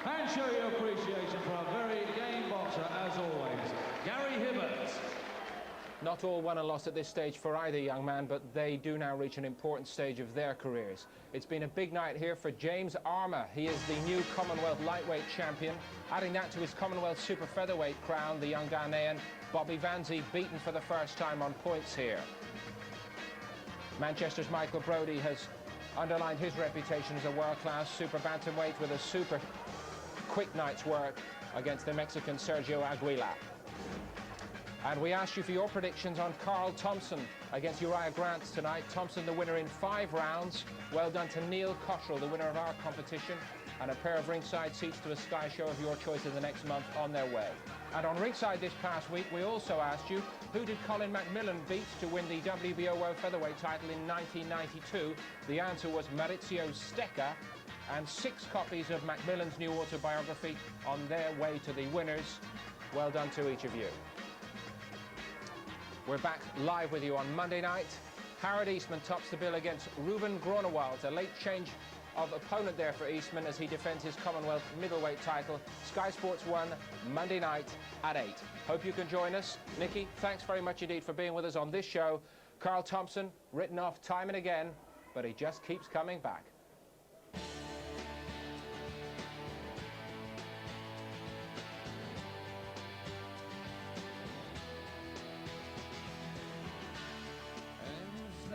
And show your appreciation for a very game boxer, as always, Gary Hibbert. Not all won and lost at this stage for either young man, but they do now reach an important stage of their careers. It's been a big night here for James Armah. He is the new Commonwealth lightweight champion. Adding that to his Commonwealth super featherweight crown, the young Ghanaian Bobby Vanzie beaten for the first time on points here. Manchester's Michael Brodie has underlined his reputation as a world-class super bantamweight with a super quick night's work against the Mexican Sergio Aguila. And we asked you for your predictions on Carl Thompson against Uriah Grant tonight. Thompson the winner in 5 rounds. Well done to Neil Cottrell, the winner of our competition, and a pair of ringside seats to a Sky show of your choice in the next month on their way. And on ringside this past week, we also asked you, who did Colin McMillan beat to win the WBO World Featherweight title in 1992? The answer was Maurizio Stecca. and 6 copies of Macmillan's new autobiography on their way to the winners. Well done to each of you. We're back live with you on Monday night. Howard Eastman tops the bill against Ruben Gronewald. A late change of opponent there for Eastman as he defends his Commonwealth middleweight title. Sky Sports 1, Monday night at 8. Hope you can join us. Nicky, thanks very much indeed for being with us on this show. Carl Thompson, written off time and again, but he just keeps coming back.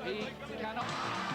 He cannot...